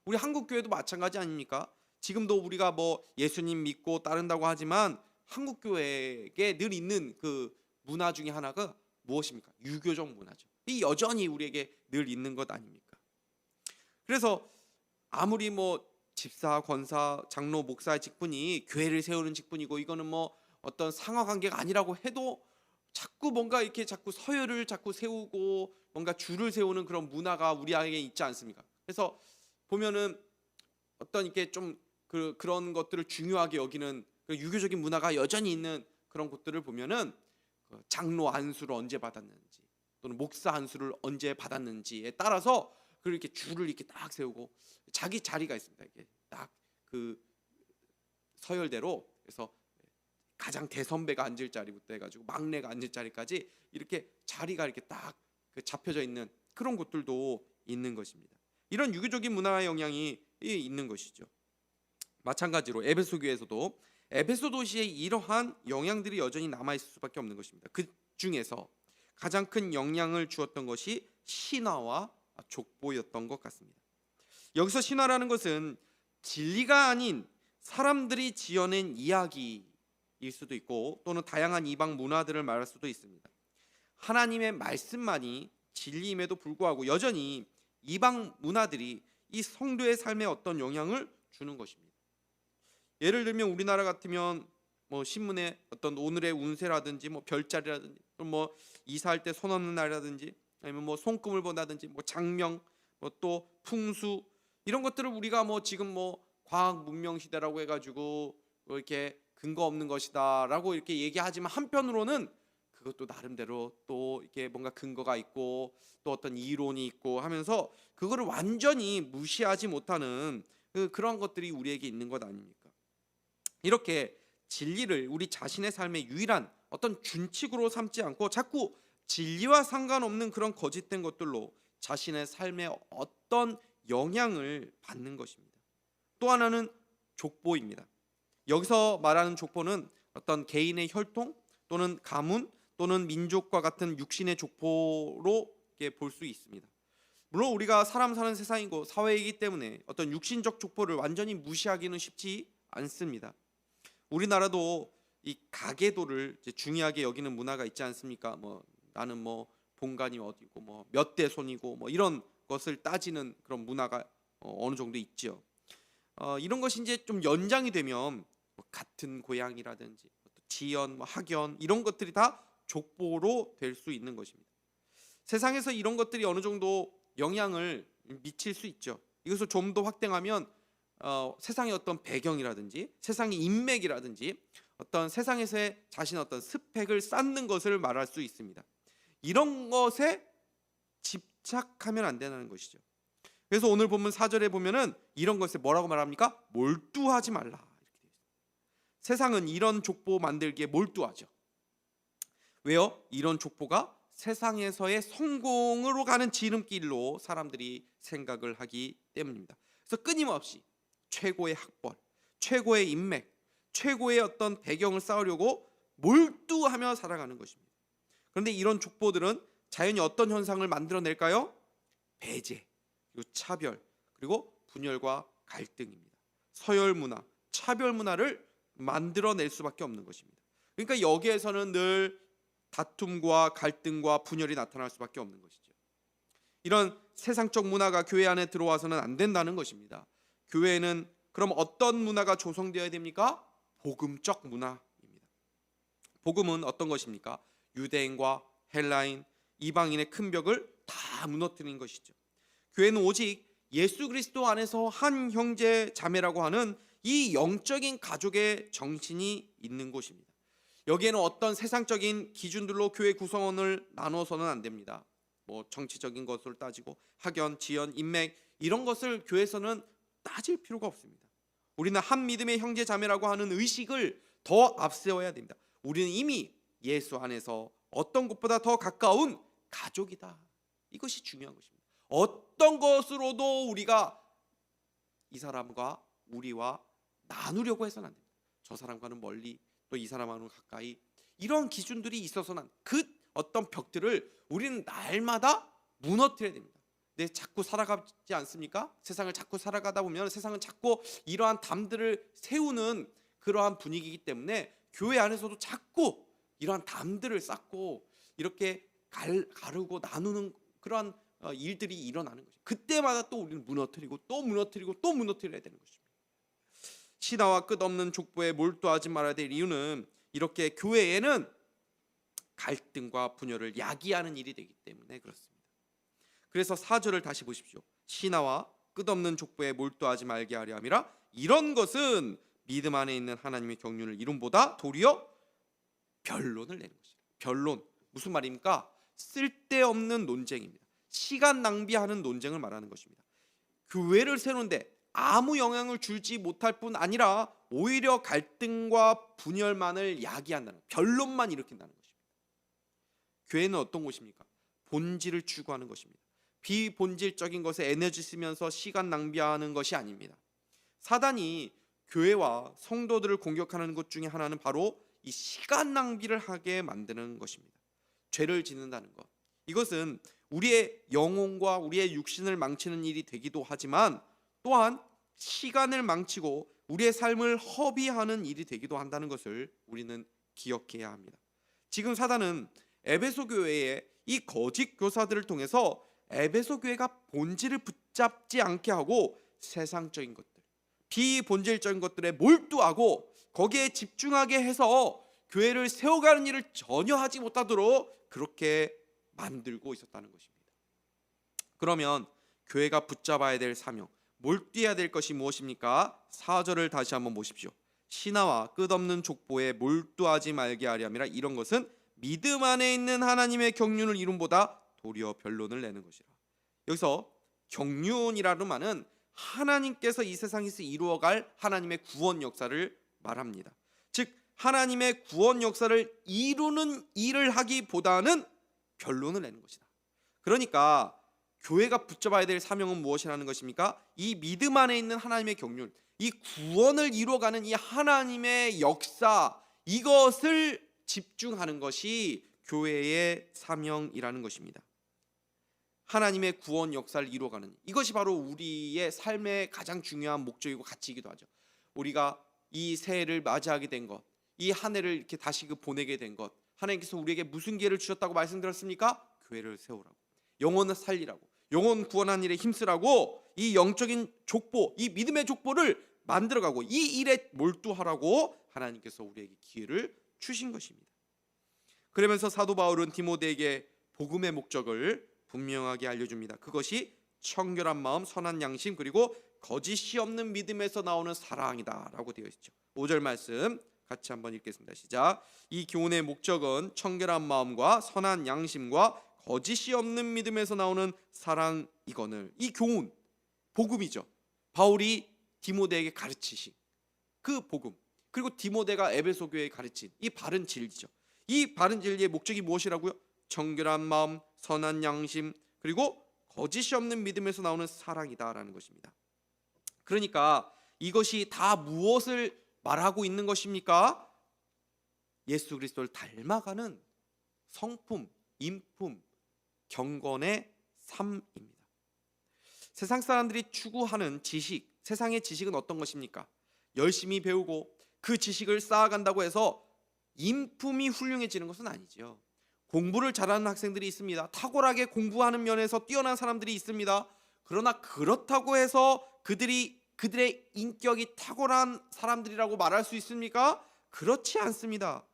우리 한국 교회도 마찬가지 아닙니까? 지금도 우리가 뭐 예수님 믿고 따른다고 하지만 한국 교회에 늘 있는 그 문화 중에 하나가 무엇입니까? 유교적 문화죠. 이 여전히 우리에게 늘 있는 것 아닙니까? 그래서 아무리 뭐 집사, 권사, 장로, 목사의 직분이 교회를 세우는 직분이고 이거는 뭐 어떤 상하 관계가 아니라고 해도 자꾸 뭔가 이렇게 자꾸 서열을 자꾸 세우고 뭔가 줄을 세우는 그런 문화가 우리 안에 있지 않습니까? 그래서 보면은 어떤 이렇게 좀 그런 것들을 중요하게 여기는 그 유교적인 문화가 여전히 있는 그런 곳들을 보면은 그 장로 안수를 언제 받았는지 또는 목사 안수를 언제 받았는지에 따라서 그렇게 줄을 이렇게 딱 세우고 자기 자리가 있습니다. 이게 딱 그 서열대로, 그래서 가장 대선배가 앉을 자리부터 해가지고 막내가 앉을 자리까지 이렇게 자리가 이렇게 딱 잡혀져 있는 그런 곳들도 있는 것입니다. 이런 유교적인 문화의 영향이 있는 것이죠. 마찬가지로 에베소 교회에서도 에베소 도시에 이러한 영향들이 여전히 남아있을 수밖에 없는 것입니다. 그 중에서 가장 큰 영향을 주었던 것이 신화와 족보였던 것 같습니다. 여기서 신화라는 것은 진리가 아닌 사람들이 지어낸 이야기일 수도 있고, 또는 다양한 이방 문화들을 말할 수도 있습니다. 하나님의 말씀만이 진리임에도 불구하고 여전히 이방 문화들이 이 성도의 삶에 어떤 영향을 주는 것입니다. 예를 들면 우리나라 같으면 뭐 신문에 어떤 오늘의 운세라든지 뭐 별자리라든지 또 뭐 이사할 때 손 없는 날이라든지 아니면 뭐 손금을 본다든지 뭐 장명 뭐 또 풍수, 이런 것들을 우리가 뭐 지금 뭐 과학 문명 시대라고 해가지고 뭐 이렇게 근거 없는 것이다라고 이렇게 얘기하지만, 한편으로는 그것도 나름대로 또 이렇게 뭔가 근거가 있고 또 어떤 이론이 있고 하면서 그거를 완전히 무시하지 못하는 그런 것들이 우리에게 있는 것 아닙니까? 이렇게 진리를 우리 자신의 삶의 유일한 어떤 준칙으로 삼지 않고 자꾸 진리와 상관없는 그런 거짓된 것들로 자신의 삶에 어떤 영향을 받는 것입니다. 또 하나는 족보입니다. 여기서 말하는 족보는 어떤 개인의 혈통 또는 가문 또는 민족과 같은 육신의 족보로 볼 수 있습니다. 물론 우리가 사람 사는 세상이고 사회이기 때문에 어떤 육신적 족보를 완전히 무시하기는 쉽지 않습니다. 우리나라도 이 가계도를 중요하게 여기는 문화가 있지 않습니까? 뭐 나는 뭐 본관이 어디고 뭐 몇 대 손이고 뭐 이런 것을 따지는 그런 문화가 어느 정도 있죠. 이런 것이 이제 좀 연장이 되면 뭐 같은 고향이라든지 지연, 뭐 학연, 이런 것들이 다 족보로 될 수 있는 것입니다. 세상에서 이런 것들이 어느 정도 영향을 미칠 수 있죠. 이것을 좀 더 확대하면 세상의 어떤 배경이라든지 세상의 인맥이라든지 어떤 세상에서의 자신의 어떤 스펙을 쌓는 것을 말할 수 있습니다. 이런 것에 집착하면 안 되는 것이죠. 그래서 오늘 본문 4절에 보면은 이런 것에 뭐라고 말합니까? 몰두하지 말라. 이렇게 되어 있습니다. 세상은 이런 족보 만들기에 몰두하죠. 왜요? 이런 족보가 세상에서의 성공으로 가는 지름길로 사람들이 생각을 하기 때문입니다. 그래서 끊임없이 최고의 학벌, 최고의 인맥, 최고의 어떤 배경을 쌓으려고 몰두하며 살아가는 것입니다. 그런데 이런 족보들은 자연히 어떤 현상을 만들어낼까요? 배제, 그리고 차별, 그리고 분열과 갈등입니다. 서열 문화, 차별 문화를 만들어낼 수밖에 없는 것입니다. 그러니까 여기에서는 늘 다툼과 갈등과 분열이 나타날 수밖에 없는 것이죠. 이런 세상적 문화가 교회 안에 들어와서는 안 된다는 것입니다. 교회에는 그럼 어떤 문화가 조성되어야 됩니까? 복음적 문화입니다. 복음은 어떤 것입니까? 유대인과 헬라인, 이방인의 큰 벽을 다 무너뜨리는 것이죠. 교회는 오직 예수 그리스도 안에서 한 형제 자매라고 하는 이 영적인 가족의 정신이 있는 곳입니다. 여기에는 어떤 세상적인 기준들로 교회 구성원을 나눠서는 안 됩니다. 뭐 정치적인 것을 따지고 학연, 지연, 인맥 이런 것을 교회에서는 따질 필요가 없습니다. 우리는 한 믿음의 형제 자매라고 하는 의식을 더 앞세워야 됩니다. 우리는 이미 예수 안에서 어떤 것보다 더 가까운 가족이다. 이것이 중요한 것입니다. 어떤 것으로도 우리가 이 사람과 우리와 나누려고 해서는 안 됩니다. 저 사람과는 멀리, 또 이 사람과는 가까이, 이런 기준들이 있어서는 그 어떤 벽들을 우리는 날마다 무너뜨려야 됩니다. 근데 자꾸 살아가지 않습니까? 세상을 자꾸 살아가다 보면 세상은 자꾸 이러한 담들을 세우는 그러한 분위기이기 때문에 교회 안에서도 자꾸 이러한 담들을 쌓고 이렇게 가르고 나누는 그러한 일들이 일어나는 거죠. 그때마다 또 우리는 무너뜨리고 또 무너뜨리고 또 무너뜨려야 되는 것입니다. 신화와 끝없는 족보에 몰두하지 말아야 될 이유는 이렇게 교회에는 갈등과 분열을 야기하는 일이 되기 때문에 그렇습니다. 그래서 4절을 다시 보십시오. 신화와 끝없는 족보에 몰두하지 말게 하려 함이라. 이런 것은 믿음 안에 있는 하나님의 경륜을 이룸보다 도리어 변론을 내는 것이다. 변론, 무슨 말입니까? 쓸데없는 논쟁입니다. 시간 낭비하는 논쟁을 말하는 것입니다. 교회를 세우는데 아무 영향을 주지 못할 뿐 아니라 오히려 갈등과 분열만을 야기한다는, 변론만 일으킨다는 것입니다. 교회는 어떤 곳입니까? 본질을 추구하는 것입니다. 비본질적인 것에 에너지 쓰면서 시간 낭비하는 것이 아닙니다. 사단이 교회와 성도들을 공격하는 것 중에 하나는 바로 이 시간 낭비를 하게 만드는 것입니다. 죄를 짓는다는 것, 이것은 우리의 영혼과 우리의 육신을 망치는 일이 되기도 하지만 또한 시간을 망치고 우리의 삶을 허비하는 일이 되기도 한다는 것을 우리는 기억해야 합니다. 지금 사단은 에베소 교회의 이 거짓 교사들을 통해서 에베소 교회가 본질을 붙잡지 않게 하고 세상적인 것들, 비본질적인 것들에 몰두하고 거기에 집중하게 해서 교회를 세워가는 일을 전혀 하지 못하도록 그렇게 만들고 있었다는 것입니다. 그러면 교회가 붙잡아야 될 사명, 몰두해야 될 것이 무엇입니까? 4절을 다시 한번 보십시오. 신화와 끝없는 족보에 몰두하지 말게 하려 함이라. 이런 것은 믿음 안에 있는 하나님의 경륜을 이룸보다 도리어 변론을 내는 것이라. 여기서 경륜이라는 말은 하나님께서 이 세상에서 이루어갈 하나님의 구원 역사를 말합니다. 즉 하나님의 구원 역사를 이루는 일을 하기보다는 변론을 내는 것이다. 그러니까 교회가 붙잡아야 될 사명은 무엇이라는 것입니까? 이 믿음 안에 있는 하나님의 경륜, 이 구원을 이루어가는 이 하나님의 역사, 이것을 집중하는 것이 교회의 사명이라는 것입니다. 하나님의 구원 역사를 이루어가는, 이것이 바로 우리의 삶의 가장 중요한 목적이고 가치이기도 하죠. 우리가 이 새해를 맞이하게 된 것, 이 한 해를 이렇게 다시 보내게 된 것, 하나님께서 우리에게 무슨 기회를 주셨다고 말씀드렸습니까? 교회를 세우라고, 영혼을 살리라고, 영혼 구원하는 일에 힘쓰라고, 이 영적인 족보, 이 믿음의 족보를 만들어가고 이 일에 몰두하라고 하나님께서 우리에게 기회를 주신 것입니다. 그러면서 사도 바울은 디모데에게 복음의 목적을 분명하게 알려줍니다. 그것이 청결한 마음, 선한 양심, 그리고 거짓이 없는 믿음에서 나오는 사랑이다 라고 되어 있죠. 5절 말씀 같이 한번 읽겠습니다. 시작. 이 교훈의 목적은 청결한 마음과 선한 양심과 거짓이 없는 믿음에서 나오는 사랑이거늘. 이 교훈, 복음이죠. 바울이 디모데에게 가르치신 그 복음, 그리고 디모데가 에베소 교회에 가르친 이 바른 진리죠. 이 바른 진리의 목적이 무엇이라고요? 정결한 마음, 선한 양심, 그리고 거짓이 없는 믿음에서 나오는 사랑이다라는 것입니다. 그러니까 이것이 다 무엇을 말하고 있는 것입니까? 예수 그리스도를 닮아가는 성품, 인품, 경건의 삶입니다. 세상 사람들이 추구하는 지식, 세상의 지식은 어떤 것입니까? 열심히 배우고 그 지식을 쌓아간다고 해서 인품이 훌륭해지는 것은 아니지요. 공부를 잘하는 학생들이 있습니다. 탁월하게 공부하는 면에서 뛰어난 사람들이 있습니다. 그러나 그렇다고 해서 그들의 인격이 탁월한 사람들이라고 말할 수 있습니까? 그렇지 않습니다.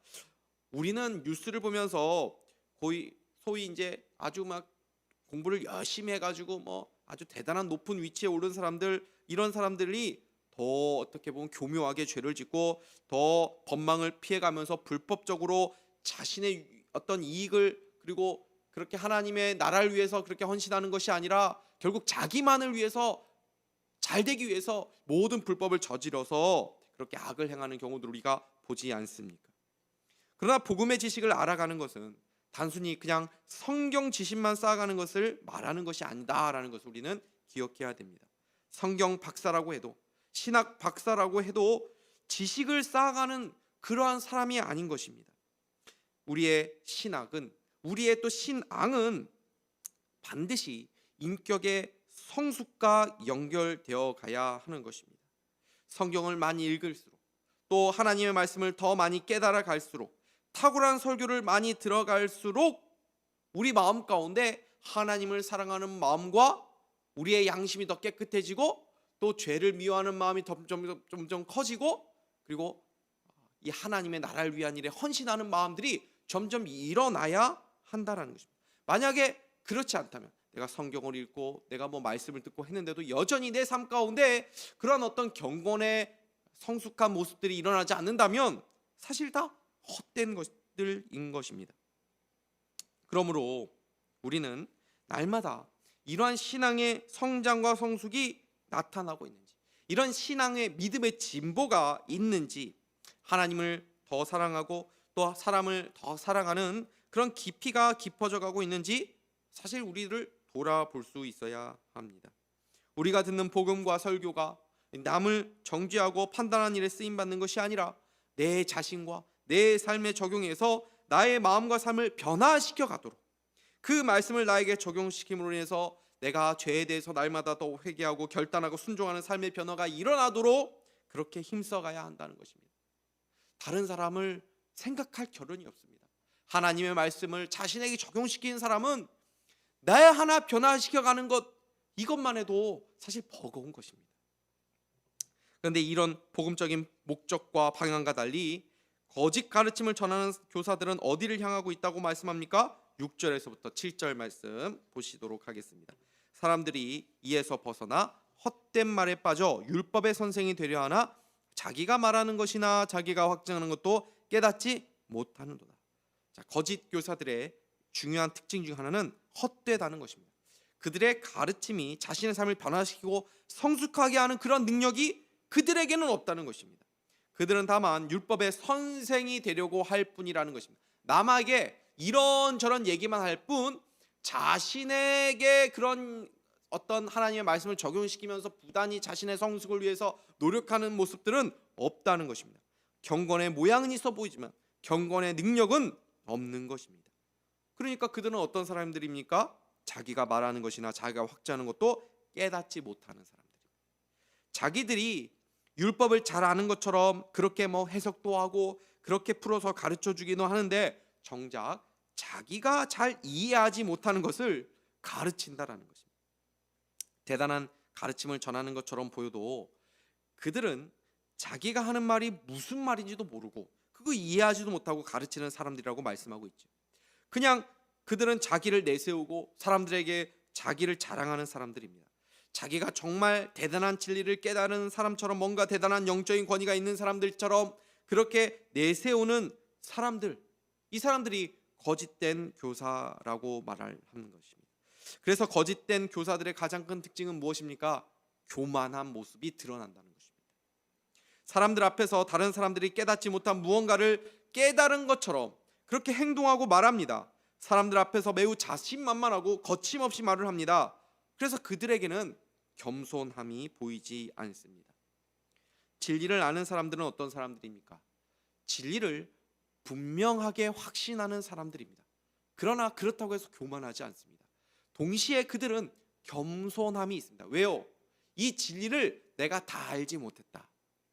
우리는 뉴스를 보면서 소위 이제 아주 막 공부를 열심히 해가지고 뭐 아주 대단한 높은 위치에 오른 사람들, 이런 사람들이 더 어떻게 보면 교묘하게 죄를 짓고 더 법망을 피해가면서 불법적으로 자신의 어떤 이익을, 그리고 그렇게 하나님의 나라를 위해서 그렇게 헌신하는 것이 아니라 결국 자기만을 위해서, 잘 되기 위해서 모든 불법을 저질러서 그렇게 악을 행하는 경우들 우리가 보지 않습니까? 그러나 복음의 지식을 알아가는 것은 단순히 그냥 성경 지식만 쌓아가는 것을 말하는 것이 아니다라는 것을 우리는 기억해야 됩니다. 성경 박사라고 해도, 신학 박사라고 해도 지식을 쌓아가는 그러한 사람이 아닌 것입니다. 우리의 신학은, 우리의 또 신앙은 반드시 인격의 성숙과 연결되어 가야 하는 것입니다. 성경을 많이 읽을수록, 또 하나님의 말씀을 더 많이 깨달아 갈수록, 탁월한 설교를 많이 들어갈수록 우리 마음 가운데 하나님을 사랑하는 마음과 우리의 양심이 더 깨끗해지고, 또 죄를 미워하는 마음이 점점 커지고, 그리고 이 하나님의 나라를 위한 일에 헌신하는 마음들이 점점 일어나야 한다라는 것입니다. 만약에 그렇지 않다면, 내가 성경을 읽고 내가 뭐 말씀을 듣고 했는데도 여전히 내 삶 가운데 그런 어떤 경건의 성숙한 모습들이 일어나지 않는다면 사실 다 헛된 것들인 것입니다. 그러므로 우리는 날마다 이러한 신앙의 성장과 성숙이 나타나고 있는지, 이런 신앙의 믿음의 진보가 있는지, 하나님을 더 사랑하고 또 사람을 더 사랑하는 그런 깊이가 깊어져 가고 있는지 사실 우리를 돌아볼 수 있어야 합니다. 우리가 듣는 복음과 설교가 남을 정죄하고 판단하는 일에 쓰임 받는 것이 아니라 내 자신과 내 삶에 적용해서 나의 마음과 삶을 변화시켜 가도록, 그 말씀을 나에게 적용시킴으로 인해서 내가 죄에 대해서 날마다 더 회개하고 결단하고 순종하는 삶의 변화가 일어나도록 그렇게 힘써가야 한다는 것입니다. 다른 사람을 생각할 겨를이 없습니다. 하나님의 말씀을 자신에게 적용시키는 사람은 나 하나 변화시켜가는 것, 이것만 해도 사실 버거운 것입니다. 그런데 이런 복음적인 목적과 방향과 달리 거짓 가르침을 전하는 교사들은 어디를 향하고 있다고 말씀합니까? 6절에서부터 7절 말씀 보시도록 하겠습니다. 사람들이 이에서 벗어나 헛된 말에 빠져 율법의 선생이 되려 하나 자기가 말하는 것이나 자기가 확증하는 것도 깨닫지 못하는도다. 자, 거짓 교사들의 중요한 특징 중 하나는 헛되다는 것입니다. 그들의 가르침이 자신의 삶을 변화시키고 성숙하게 하는 그런 능력이 그들에게는 없다는 것입니다. 그들은 다만 율법의 선생이 되려고 할 뿐이라는 것입니다. 남에게 이런저런 얘기만 할 뿐, 자신에게 그런 어떤 하나님의 말씀을 적용시키면서 부단히 자신의 성숙을 위해서 노력하는 모습들은 없다는 것입니다. 경건의 모양은 있어 보이지만 경건의 능력은 없는 것입니다. 그러니까 그들은 어떤 사람들입니까? 자기가 말하는 것이나 자기가 확증하는 것도 깨닫지 못하는 사람들입니다. 자기들이 율법을 잘 아는 것처럼 그렇게 뭐 해석도 하고 그렇게 풀어서 가르쳐 주기도 하는데 정작 자기가 잘 이해하지 못하는 것을 가르친다라는 것입니다. 대단한 가르침을 전하는 것처럼 보여도 그들은 자기가 하는 말이 무슨 말인지도 모르고 그거 이해하지도 못하고 가르치는 사람들이라고 말씀하고 있죠. 그냥 그들은 자기를 내세우고 사람들에게 자기를 자랑하는 사람들입니다. 자기가 정말 대단한 진리를 깨달은 사람처럼, 뭔가 대단한 영적인 권위가 있는 사람들처럼 그렇게 내세우는 사람들, 이 사람들이 거짓된 교사라고 말하는 것입니다. 그래서 거짓된 교사들의 가장 큰 특징은 무엇입니까? 교만한 모습이 드러난다는 것입니다. 사람들 앞에서 다른 사람들이 깨닫지 못한 무언가를 깨달은 것처럼 그렇게 행동하고 말합니다. 사람들 앞에서 매우 자신만만하고 거침없이 말을 합니다. 그래서 그들에게는 겸손함이 보이지 않습니다. 진리를 아는 사람들은 어떤 사람들입니까? 진리를 분명하게 확신하는 사람들입니다. 그러나 그렇다고 해서 교만하지 않습니다. 동시에 그들은 겸손함이 있습니다. 왜요? 이 진리를 내가 다 알지 못했다.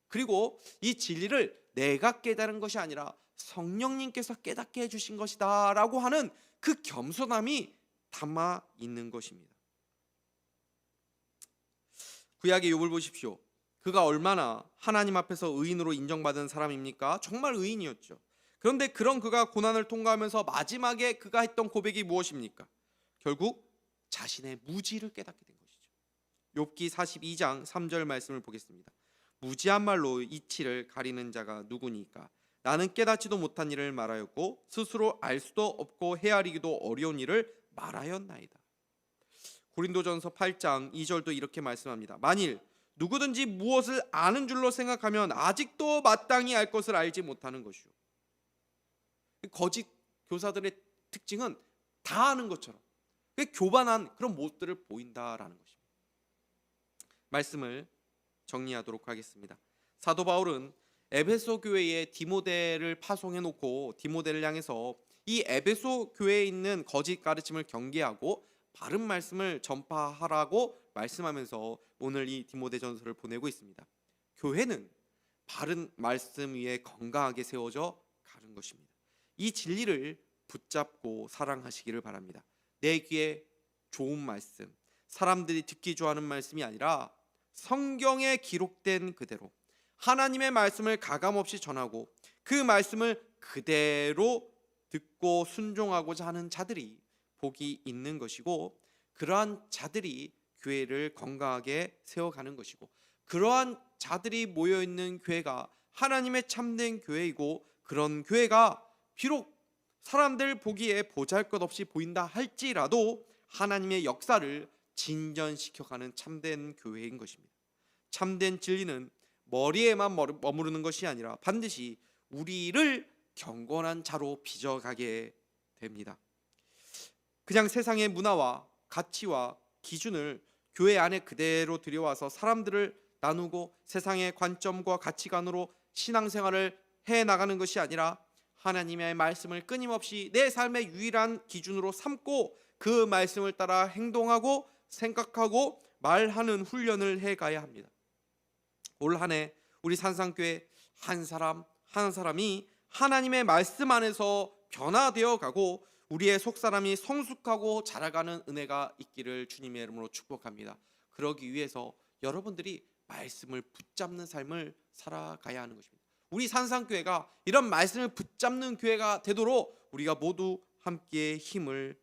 그리고 이 진리를 내가 깨달은 것이 아니라 성령님께서 깨닫게 해주신 것이다 라고 하는 그 겸손함이 담아 있는 것입니다. 구약의 욥을 보십시오. 그가 얼마나 하나님 앞에서 의인으로 인정받은 사람입니까? 정말 의인이었죠. 그런데 그런 그가 고난을 통과하면서 마지막에 그가 했던 고백이 무엇입니까? 결국 자신의 무지를 깨닫게 된 것이죠. 욥기 42장 3절 말씀을 보겠습니다. 무지한 말로 이치를 가리는 자가 누구니까? 나는 깨닫지도 못한 일을 말하였고 스스로 알 수도 없고 헤아리기도 어려운 일을 말하였나이다. 고린도전서 8장 2절도 이렇게 말씀합니다. 만일 누구든지 무엇을 아는 줄로 생각하면 아직도 마땅히 알 것을 알지 못하는 것이요. 거짓 교사들의 특징은 다 아는 것처럼 교만한 그런 모습들을 보인다라는 것입니다. 말씀을 정리하도록 하겠습니다. 사도 바울은 에베소 교회에 디모데를 파송해 놓고 디모데를 향해서 이 에베소 교회에 있는 거짓 가르침을 경계하고 바른 말씀을 전파하라고 말씀하면서 오늘 이 디모데전서를 보내고 있습니다. 교회는 바른 말씀 위에 건강하게 세워져 가는 것입니다. 이 진리를 붙잡고 사랑하시기를 바랍니다. 내 귀에 좋은 말씀, 사람들이 듣기 좋아하는 말씀이 아니라 성경에 기록된 그대로 하나님의 말씀을 가감없이 전하고 그 말씀을 그대로 듣고 순종하고자 하는 자들이 복이 있는 것이고, 그러한 자들이 교회를 건강하게 세워가는 것이고, 그러한 자들이 모여있는 교회가 하나님의 참된 교회이고, 그런 교회가 비록 사람들 보기에 보잘것없이 보인다 할지라도 하나님의 역사를 진전시켜가는 참된 교회인 것입니다. 참된 진리는 머리에만 머무르는 것이 아니라 반드시 우리를 경건한 자로 빚어가게 됩니다. 그냥 세상의 문화와 가치와 기준을 교회 안에 그대로 들여와서 사람들을 나누고 세상의 관점과 가치관으로 신앙생활을 해나가는 것이 아니라 하나님의 말씀을 끊임없이 내 삶의 유일한 기준으로 삼고 그 말씀을 따라 행동하고 생각하고 말하는 훈련을 해가야 합니다. 올 한 해 우리 산상교회 한 사람 한 사람이 하나님의 말씀 안에서 변화되어 가고 우리의 속사람이 성숙하고 자라가는 은혜가 있기를 주님의 이름으로 축복합니다. 그러기 위해서 여러분들이 말씀을 붙잡는 삶을 살아가야 하는 것입니다. 우리 산상교회가 이런 말씀을 붙잡는 교회가 되도록 우리가 모두 함께 힘을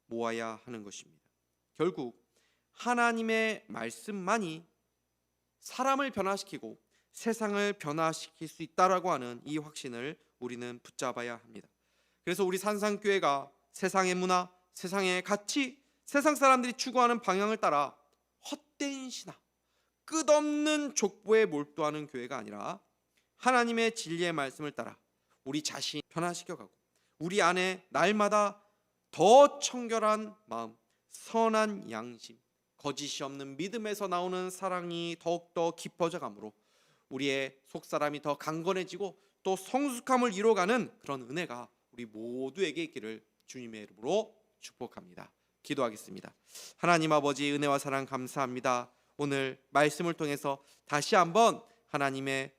모아야 하는 것입니다. 결국 하나님의 말씀만이 사람을 변화시키고 세상을 변화시킬 수 있다라고 하는 이 확신을 우리는 붙잡아야 합니다. 그래서 우리 산상교회가 세상의 문화, 세상의 가치, 세상 사람들이 추구하는 방향을 따라 헛된 신앙, 끝없는 족보에 몰두하는 교회가 아니라 하나님의 진리의 말씀을 따라 우리 자신 변화시켜가고 우리 안에 날마다 더 청결한 마음, 선한 양심, 거짓이 없는 믿음에서 나오는 사랑이 더욱더 깊어져 가므로 우리의 속사람이 더 강건해지고 또 성숙함을 이뤄가는 그런 은혜가 우리 모두에게 있기를 주님의 이름으로 축복합니다. 기도하겠습니다. 하나님 아버지, 은혜와 사랑 감사합니다. 오늘 말씀을 통해서 다시 한번 하나님의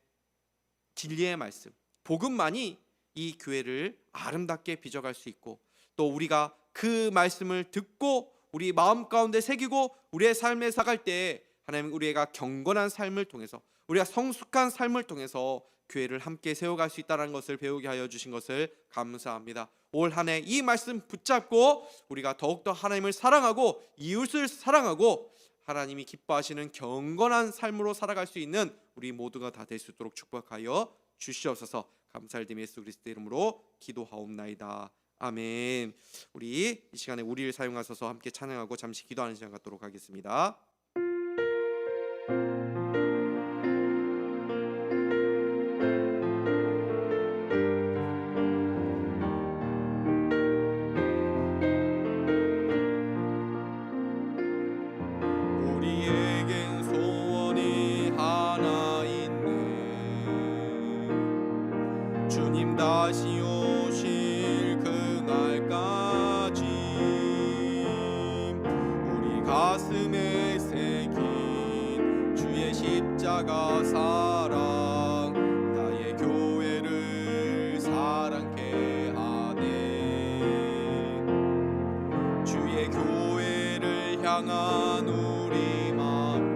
진리의 말씀, 복음만이 이 교회를 아름답게 빚어갈 수 있고, 또 우리가 그 말씀을 듣고 우리 마음 가운데 새기고 우리의 삶에 살아갈 때 하나님, 우리가 경건한 삶을 통해서, 우리가 성숙한 삶을 통해서 교회를 함께 세워갈 수 있다는 것을 배우게 하여 주신 것을 감사합니다. 올 한 해 이 말씀 붙잡고 우리가 더욱더 하나님을 사랑하고 이웃을 사랑하고 하나님이 기뻐하시는 경건한 삶으로 살아갈 수 있는 우리 모두가 다 될 수 있도록 축복하여 주시옵소서. 감사를 드리며 예수 그리스도의 이름으로 기도하옵나이다. 아멘. 우리 이 시간에 우리를 사용하셔서 함께 찬양하고 잠시 기도하는 시간 갖도록 하겠습니다. 주님 다시 오실 그날까지 우리 가슴에 새긴 주의 십자가 사랑 나의 교회를 사랑케 하네. 주의 교회를 향한 우리 마음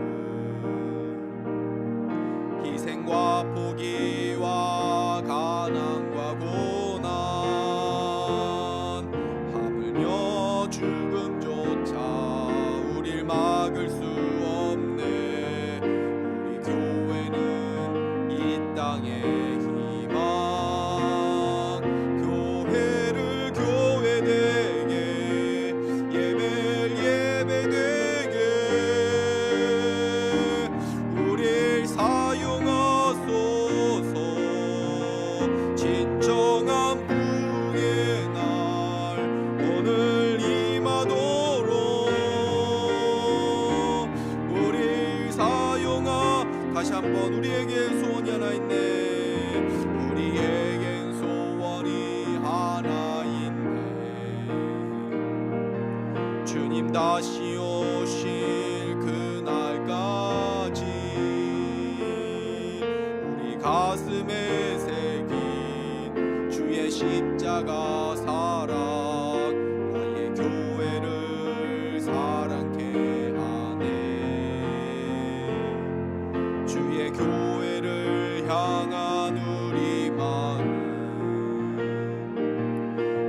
희생과 포기와 가난과 고난 하물며 죽음조차 우릴 막을 수 없네. 우리 교회는 이 땅의 희망 교회를 교회되게 예배를 예배되게 우릴 사용하소서. 진정한 부흥의 날 오늘 임하도록 우릴 사용하. 다시 한번 우리에게 소원이 하나 있네. 우리에겐 소원이 하나 있네. 주님 다시 오실 그날까지 우리 가슴에 새긴 주의 십자가 사랑 나의 교회를 사랑케 하네. 주의 교회를 향한 우리 마음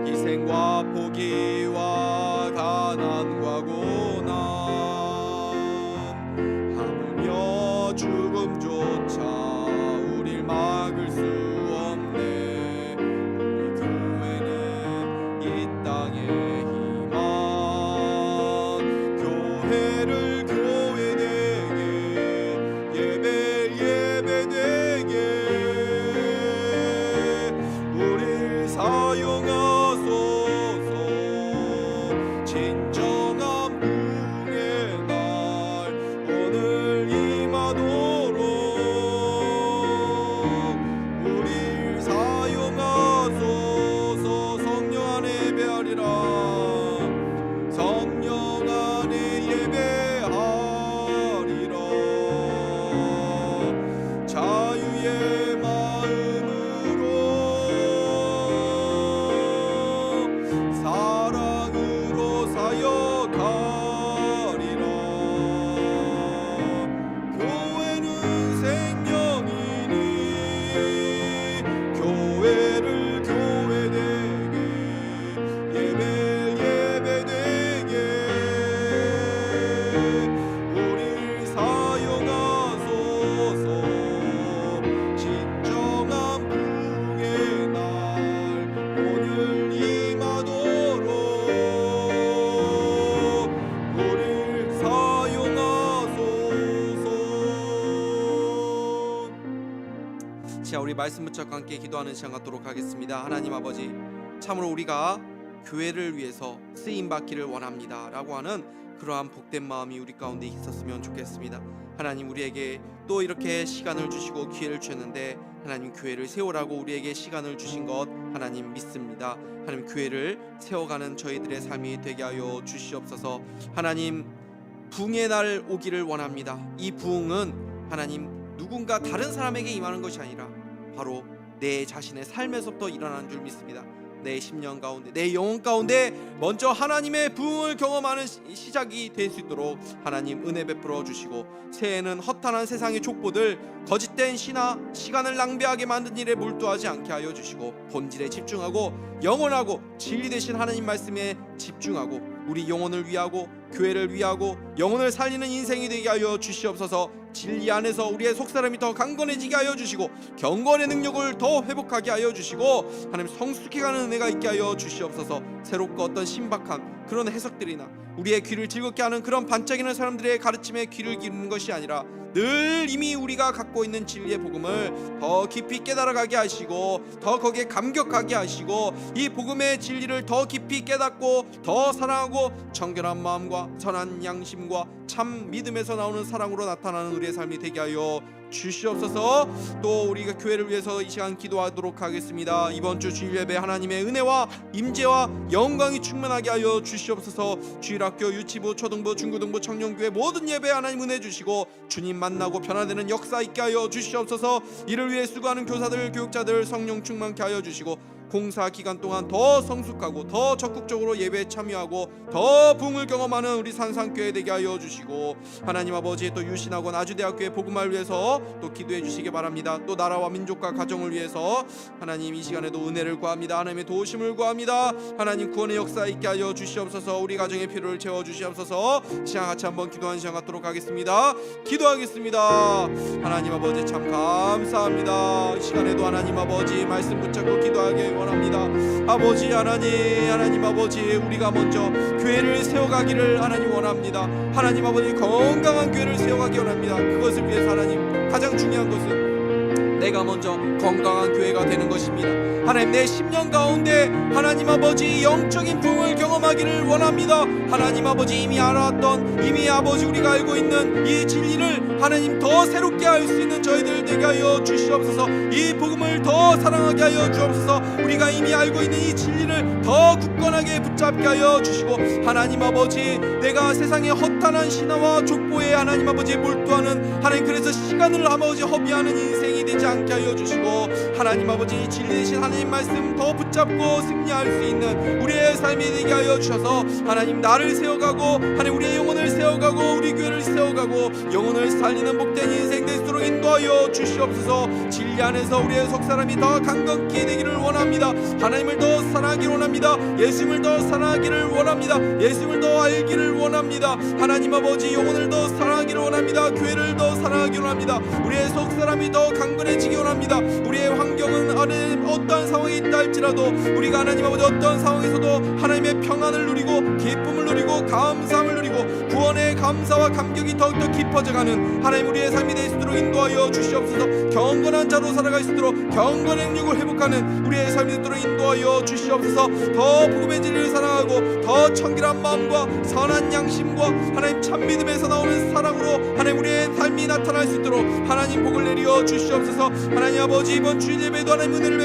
희생과 포기와 가난과 고난 하물며 죽음조차 우릴 막을 수 없네. 우리 교회는 이 땅의 희망 교회를 교회되게 예배 예배되게 우릴 사용하소서. 진정한 부흥의 날 오늘 임하도록 우릴 사용하소서. 성령 안에 예배하리라. 성령 안에 예배하리라. 자유의 마음으로 사랑으로 사역하리라. 교회는 생명이니 교회를 교회되게 예배 예배되게 우릴 사용하소서. 진정한 부흥의 날 오늘 임하도록 우릴 사용하소서. 자, 우리 말씀 붙잡고 함께 기도하는 시간 갖도록 하겠습니다. 하나님 아버지, 참으로 우리가 교회를 위해서 쓰임 받기를 원합니다 라고 하는 그러한 복된 마음이 우리 가운데 있었으면 좋겠습니다. 하나님, 우리에게 또 이렇게 시간을 주시고 기회를 주셨는데 하나님 교회를 세우라고 우리에게 시간을 주신 것 하나님 믿습니다. 하나님 교회를 세워가는 저희들의 삶이 되게 하여 주시옵소서. 하나님, 부흥의 날 오기를 원합니다. 이 부흥은 하나님 누군가 다른 사람에게 임하는 것이 아니라 바로 내 자신의 삶에서부터 일어나는 줄 믿습니다. 내 심령 가운데, 내 영혼 가운데 먼저 하나님의 부흥을 경험하는 시작이 될 수 있도록 하나님 은혜 베풀어 주시고, 새해에는 허탄한 세상의 족보들, 거짓된 신화, 시간을 낭비하게 만든 일에 몰두하지 않게 하여 주시고, 본질에 집중하고 영원하고 진리 되신 하나님 말씀에 집중하고 우리 영혼을 위하고 교회를 위하고 영혼을 살리는 인생이 되게 하여 주시옵소서. 진리 안에서 우리의 속사람이 더 강건해지게 하여 주시고, 경건의 능력을 더 회복하게 하여 주시고, 하나님 성숙히 가는 은혜가 있게 하여 주시옵소서. 새롭고 어떤 신박한 그런 해석들이나 우리의 귀를 즐겁게 하는 그런 반짝이는 사람들의 가르침에 귀를 기울이는 것이 아니라 늘 이미 우리가 갖고 있는 진리의 복음을 더 깊이 깨달아가게 하시고, 더 거기에 감격하게 하시고, 이 복음의 진리를 더 깊이 깨닫고 더 사랑하고 정결한 마음과 선한 양심과 참 믿음에서 나오는 사랑으로 나타나는 우리의 삶이 되게 하여 주시옵소서. 또 우리가 교회를 위해서 이 시간 기도하도록 하겠습니다. 이번 주 주일 예배 하나님의 은혜와 임재와 영광이 충만하게 하여 주시옵소서. 주일학교, 유치부, 초등부, 중고등부, 청년교회 모든 예배 하나님 은혜 주시고 주님 만나고 변화되는 역사 있게 하여 주시옵소서. 이를 위해 수고하는 교사들, 교육자들 성령 충만케 하여 주시고 공사 기간 동안 더 성숙하고 더 적극적으로 예배에 참여하고 더 부흥을 경험하는 우리 산상교회 되게 하여 주시고, 하나님 아버지 또 유신학원 아주대학교의 복음화를 위해서 또 기도해 주시기 바랍니다. 또 나라와 민족과 가정을 위해서 하나님 이 시간에도 은혜를 구합니다. 하나님의 도우심을 구합니다. 하나님 구원의 역사 있게 하여 주시옵소서. 우리 가정의 필요를 채워 주시옵소서. 시간 같이 한번 기도하는 시간 갖도록 하겠습니다. 기도하겠습니다. 하나님 아버지 참 감사합니다. 이 시간에도 하나님 아버지 말씀 붙잡고 기도하게 원합니다. 아버지 하나님 아버지 우리가 먼저 교회를 세워가기를 하나님 원합니다. 하나님 아버지 건강한 교회를 세워가기 원합니다. 그것을 위해서 하나님 가장 중요한 것은 내가 먼저 건강한 교회가 되는 것입니다. 하나님 내 10년 가운데 하나님 아버지 영적인 부흥을 경험하기를 원합니다. 하나님 아버지 이미 알았던 이미 아버지 우리가 알고 있는 이 진리를 하나님 더 새롭게 알 수 있는 저희들 되게 하여 주시옵소서. 이 복음을 더 사랑하게 하여 주옵소서. 우리가 이미 알고 있는 이 진리를 더 굳건하게 붙잡게 하여 주시고, 하나님 아버지 내가 세상의 허탄한 신화와 족보에 하나님 아버지 몰두하는 하나님 그래서 시간을 아버지 허비하는 인생이 되지 않게 하여 주시고, 하나님 아버지 이 진리 되신 하나님 말씀 더 붙잡고 승리할 수 있는 우리의 삶이 되게 하여 주셔서 하나님 나를 세워가고 하나님 우리의 영혼을 세워가고 우리 교회를 세워가고 영혼을 살리는 복된 인생 될수록 인도하여 주시옵소서. 진리 안에서 우리의 속사람이 더 강건케 되기를 원합니다. 하나님을 더 사랑하기를 원합니다. 예수님을 더 사랑하기를 원합니다. 예수님을 더 알기를 원합니다. 하나님 아버지 영혼을 더 사랑하기를 원합니다. 교회를 더 사랑하기를 원합니다. 우리의 속사람이 더 강건해지기 원합니다. 우리의 환경은 하나님 어떠한 상황이 있다 할지라도 우리가 하나님 아버지 어떤 상황에서도 하나님의 평안을 누리고 기쁨을 누리고 감사함을 누리고 구원의 감사와 감격이 더욱더 깊어져가는 하나님 우리의 삶이 될 수 있도록 인도하여 주시옵소서. 경건한 자로 살아갈 수 있도록 경건의 능력을 회복하는 우리의 삶이 되도록 인도하여 주시옵소서. 더 복음의 진리를 사랑하고 더 청결한 마음과 선한 양심과 하나님 참 믿음에서 나오는 사랑으로 하나님 우리의 삶이 나타날 수 있도록 하나님 복을 내려 주시옵소서. 하나님 아버지 이번 주일 예배도 하나님 은혜를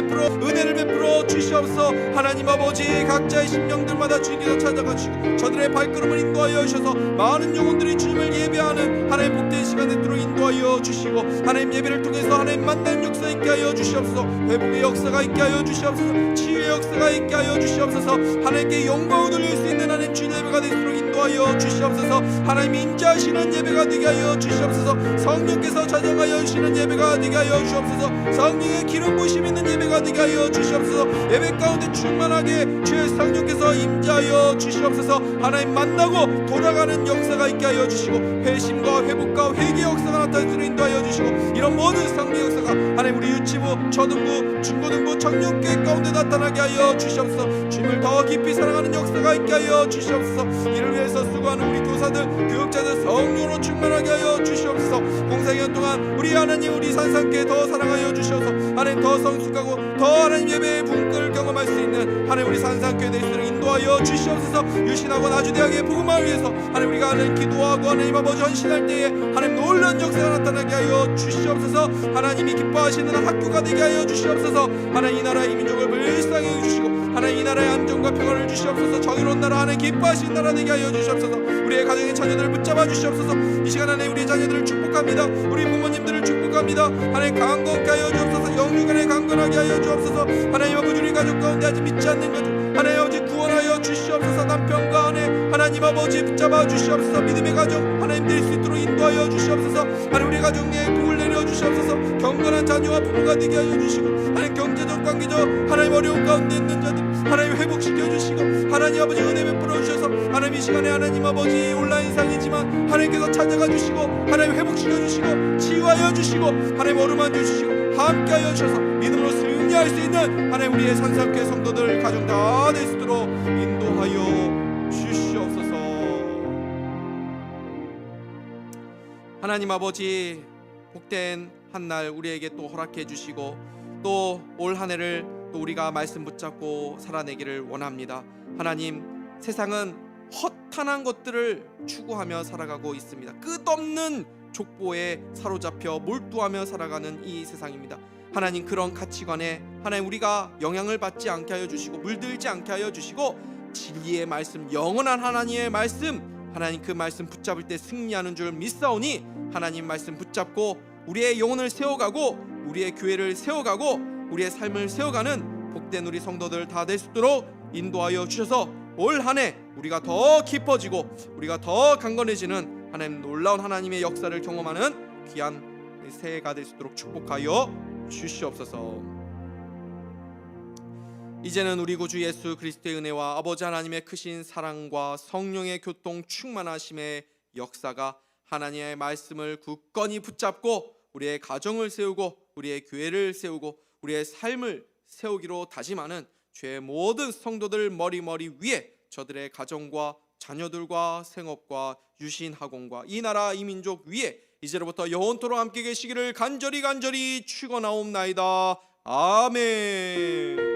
베풀어 주시옵소서. 하나님 아버지 각자의 심령들마다 주님께서 찾아가시고 저들의 발걸음을 인도하여 주셔서 많은 영혼들이 주님을 예배하는 하나님 복된 시간 되도록 인도하여 주시고, 하나님 예배를 통해서 하나님 만난 역사 있게 하여 주시옵소서. 회복의 역사가 있게 하여 주시옵소서. 치유의 역사가 있게 하여 주시옵소서. 하나님께 영광을 돌릴 수 있는 하나님 주일 예배가 되도록 인도하여 주시옵소서. 하나님 임재하시는 예배가 되게 하여 주시옵소서. 성령께서 자정하여 주시는 예배가 되게 하여 주시옵소서. 성령의 기름 부으심 있는 예배가 되게 하여 주시옵소서. 예배 가운데 충만하게 주의 성령께서 임재하여 주시옵소서. 하나님 만나고 돌아가는 역사가 있게 하여 주시고 회심과 회복과 회개 역사가 나타나도록 인도하여 주시고, 이런 모든 성령 역사가 하나님 우리 유치부, 초등부, 중고등부, 청년교회 가운데 나타나게 하여 주시옵소서. 주님을 더 깊이 사랑하는 역사가 있게 하여 주시옵소서. 이를 위해서 수고하는 우리 교사들, 교육자들 성령으로 충만하게 하여 주시옵소서. 공사기간 동안 우리 하나님 우리 산상교회 더 사랑하여 주셔서 하나님 더 성숙하고 더 하나님 예배의 분권을 경험할 수 있는 하나님 우리 산상교회 대신을 인도하여 주시옵소서. 유신학원 아주대학의 복음화를 위해서 하나님 우리가 하나님 기도하고 하나님 아버지 헌신할 때에 하나님 놀라운 역사가 나타나게 하여 주시옵소서. 하나님이 기뻐하시는 학교가 되게 하여 주시옵소서. 하나님 이 나라의 민족을 불쌍히 해주시고 하나님 이 나라의 안정과 평화를 주시옵소서. 정의로운 나라 하나님 기뻐하시는 나라 되게 하여 주시옵소서. 우리의 가정의 자녀들을 붙잡아 주시옵소서. 이 시간 안에 우리의 자녀들을 축복합니다. 우리 부모님들을 축복합니다. 하나님 강건케 하여 주옵소서. 영육간에 강건하게 하여 주옵소서. 하나님 아버지 우리 가족 가운데 아직 믿지 않는 것 하나님 아버지 구원하여 주시옵소서. 남편과 아내 하나님 아버지 붙잡아 주시옵소서. 믿음의 가정 하나님 될 수 있도록 인도하여 주시옵소서. 하나님 우리 가정에 복을 내려 주시옵소서. 경건한 자녀와 부모가 되게 하여 주시고 하나님 경제적 관계적 하나님 어려운 가운데 있는 자들 하나님 회복시켜 주시고 하나님 아버지 은혜 베풀어 주셔서 하나님 이 시간에 하나님 아버지 온라인상이지만 하나님께서 찾아가 주시고 하나님 회복시켜 주시고 치유하여 주시고 하나님 어루만져 주시고 함께하여 주셔서 믿음으로 승리할 수 있는 하나님 우리의 산상교회 성도들 가정 다 될 수 있도록 인도하여 주시옵소서. 하나님 아버지 복된 한날 우리에게 또 허락해 주시고 또 올 한 해를 또 우리가 말씀 붙잡고 살아내기를 원합니다. 하나님 세상은 허탄한 것들을 추구하며 살아가고 있습니다. 끝없는 족보에 사로잡혀 몰두하며 살아가는 이 세상입니다. 하나님, 그런 가치관에 하나님 우리가 영향을 받지 않게 하여 주시고 물들지 않게 하여 주시고 진리의 말씀, 영원한 하나님의 말씀, 하나님 그 말씀 붙잡을 때 승리하는 줄 믿사오니 하나님 말씀 붙잡고 우리의 영혼을 세워가고 우리의 교회를 세워가고 우리의 삶을 세워가는 복된 우리 성도들 다 될 수 있도록 인도하여 주셔서 올 한 해 우리가 더 깊어지고 우리가 더 강건해지는 하나님 놀라운 하나님의 역사를 경험하는 귀한 새해가 될 수 있도록 축복하여 주시옵소서. 이제는 우리 구주 예수 그리스도의 은혜와 아버지 하나님의 크신 사랑과 성령의 교통 충만하심의 역사가 하나님의 말씀을 굳건히 붙잡고 우리의 가정을 세우고 우리의 교회를 세우고 우리의 삶을 세우기로 다짐하는 주의 모든 성도들 머리 위에 저들의 가정과 자녀들과 생업과 유신 학원과 이 나라 이 민족 위에 이제로부터 영원토록 함께 계시기를 간절히 축원하옵나이다. 아멘.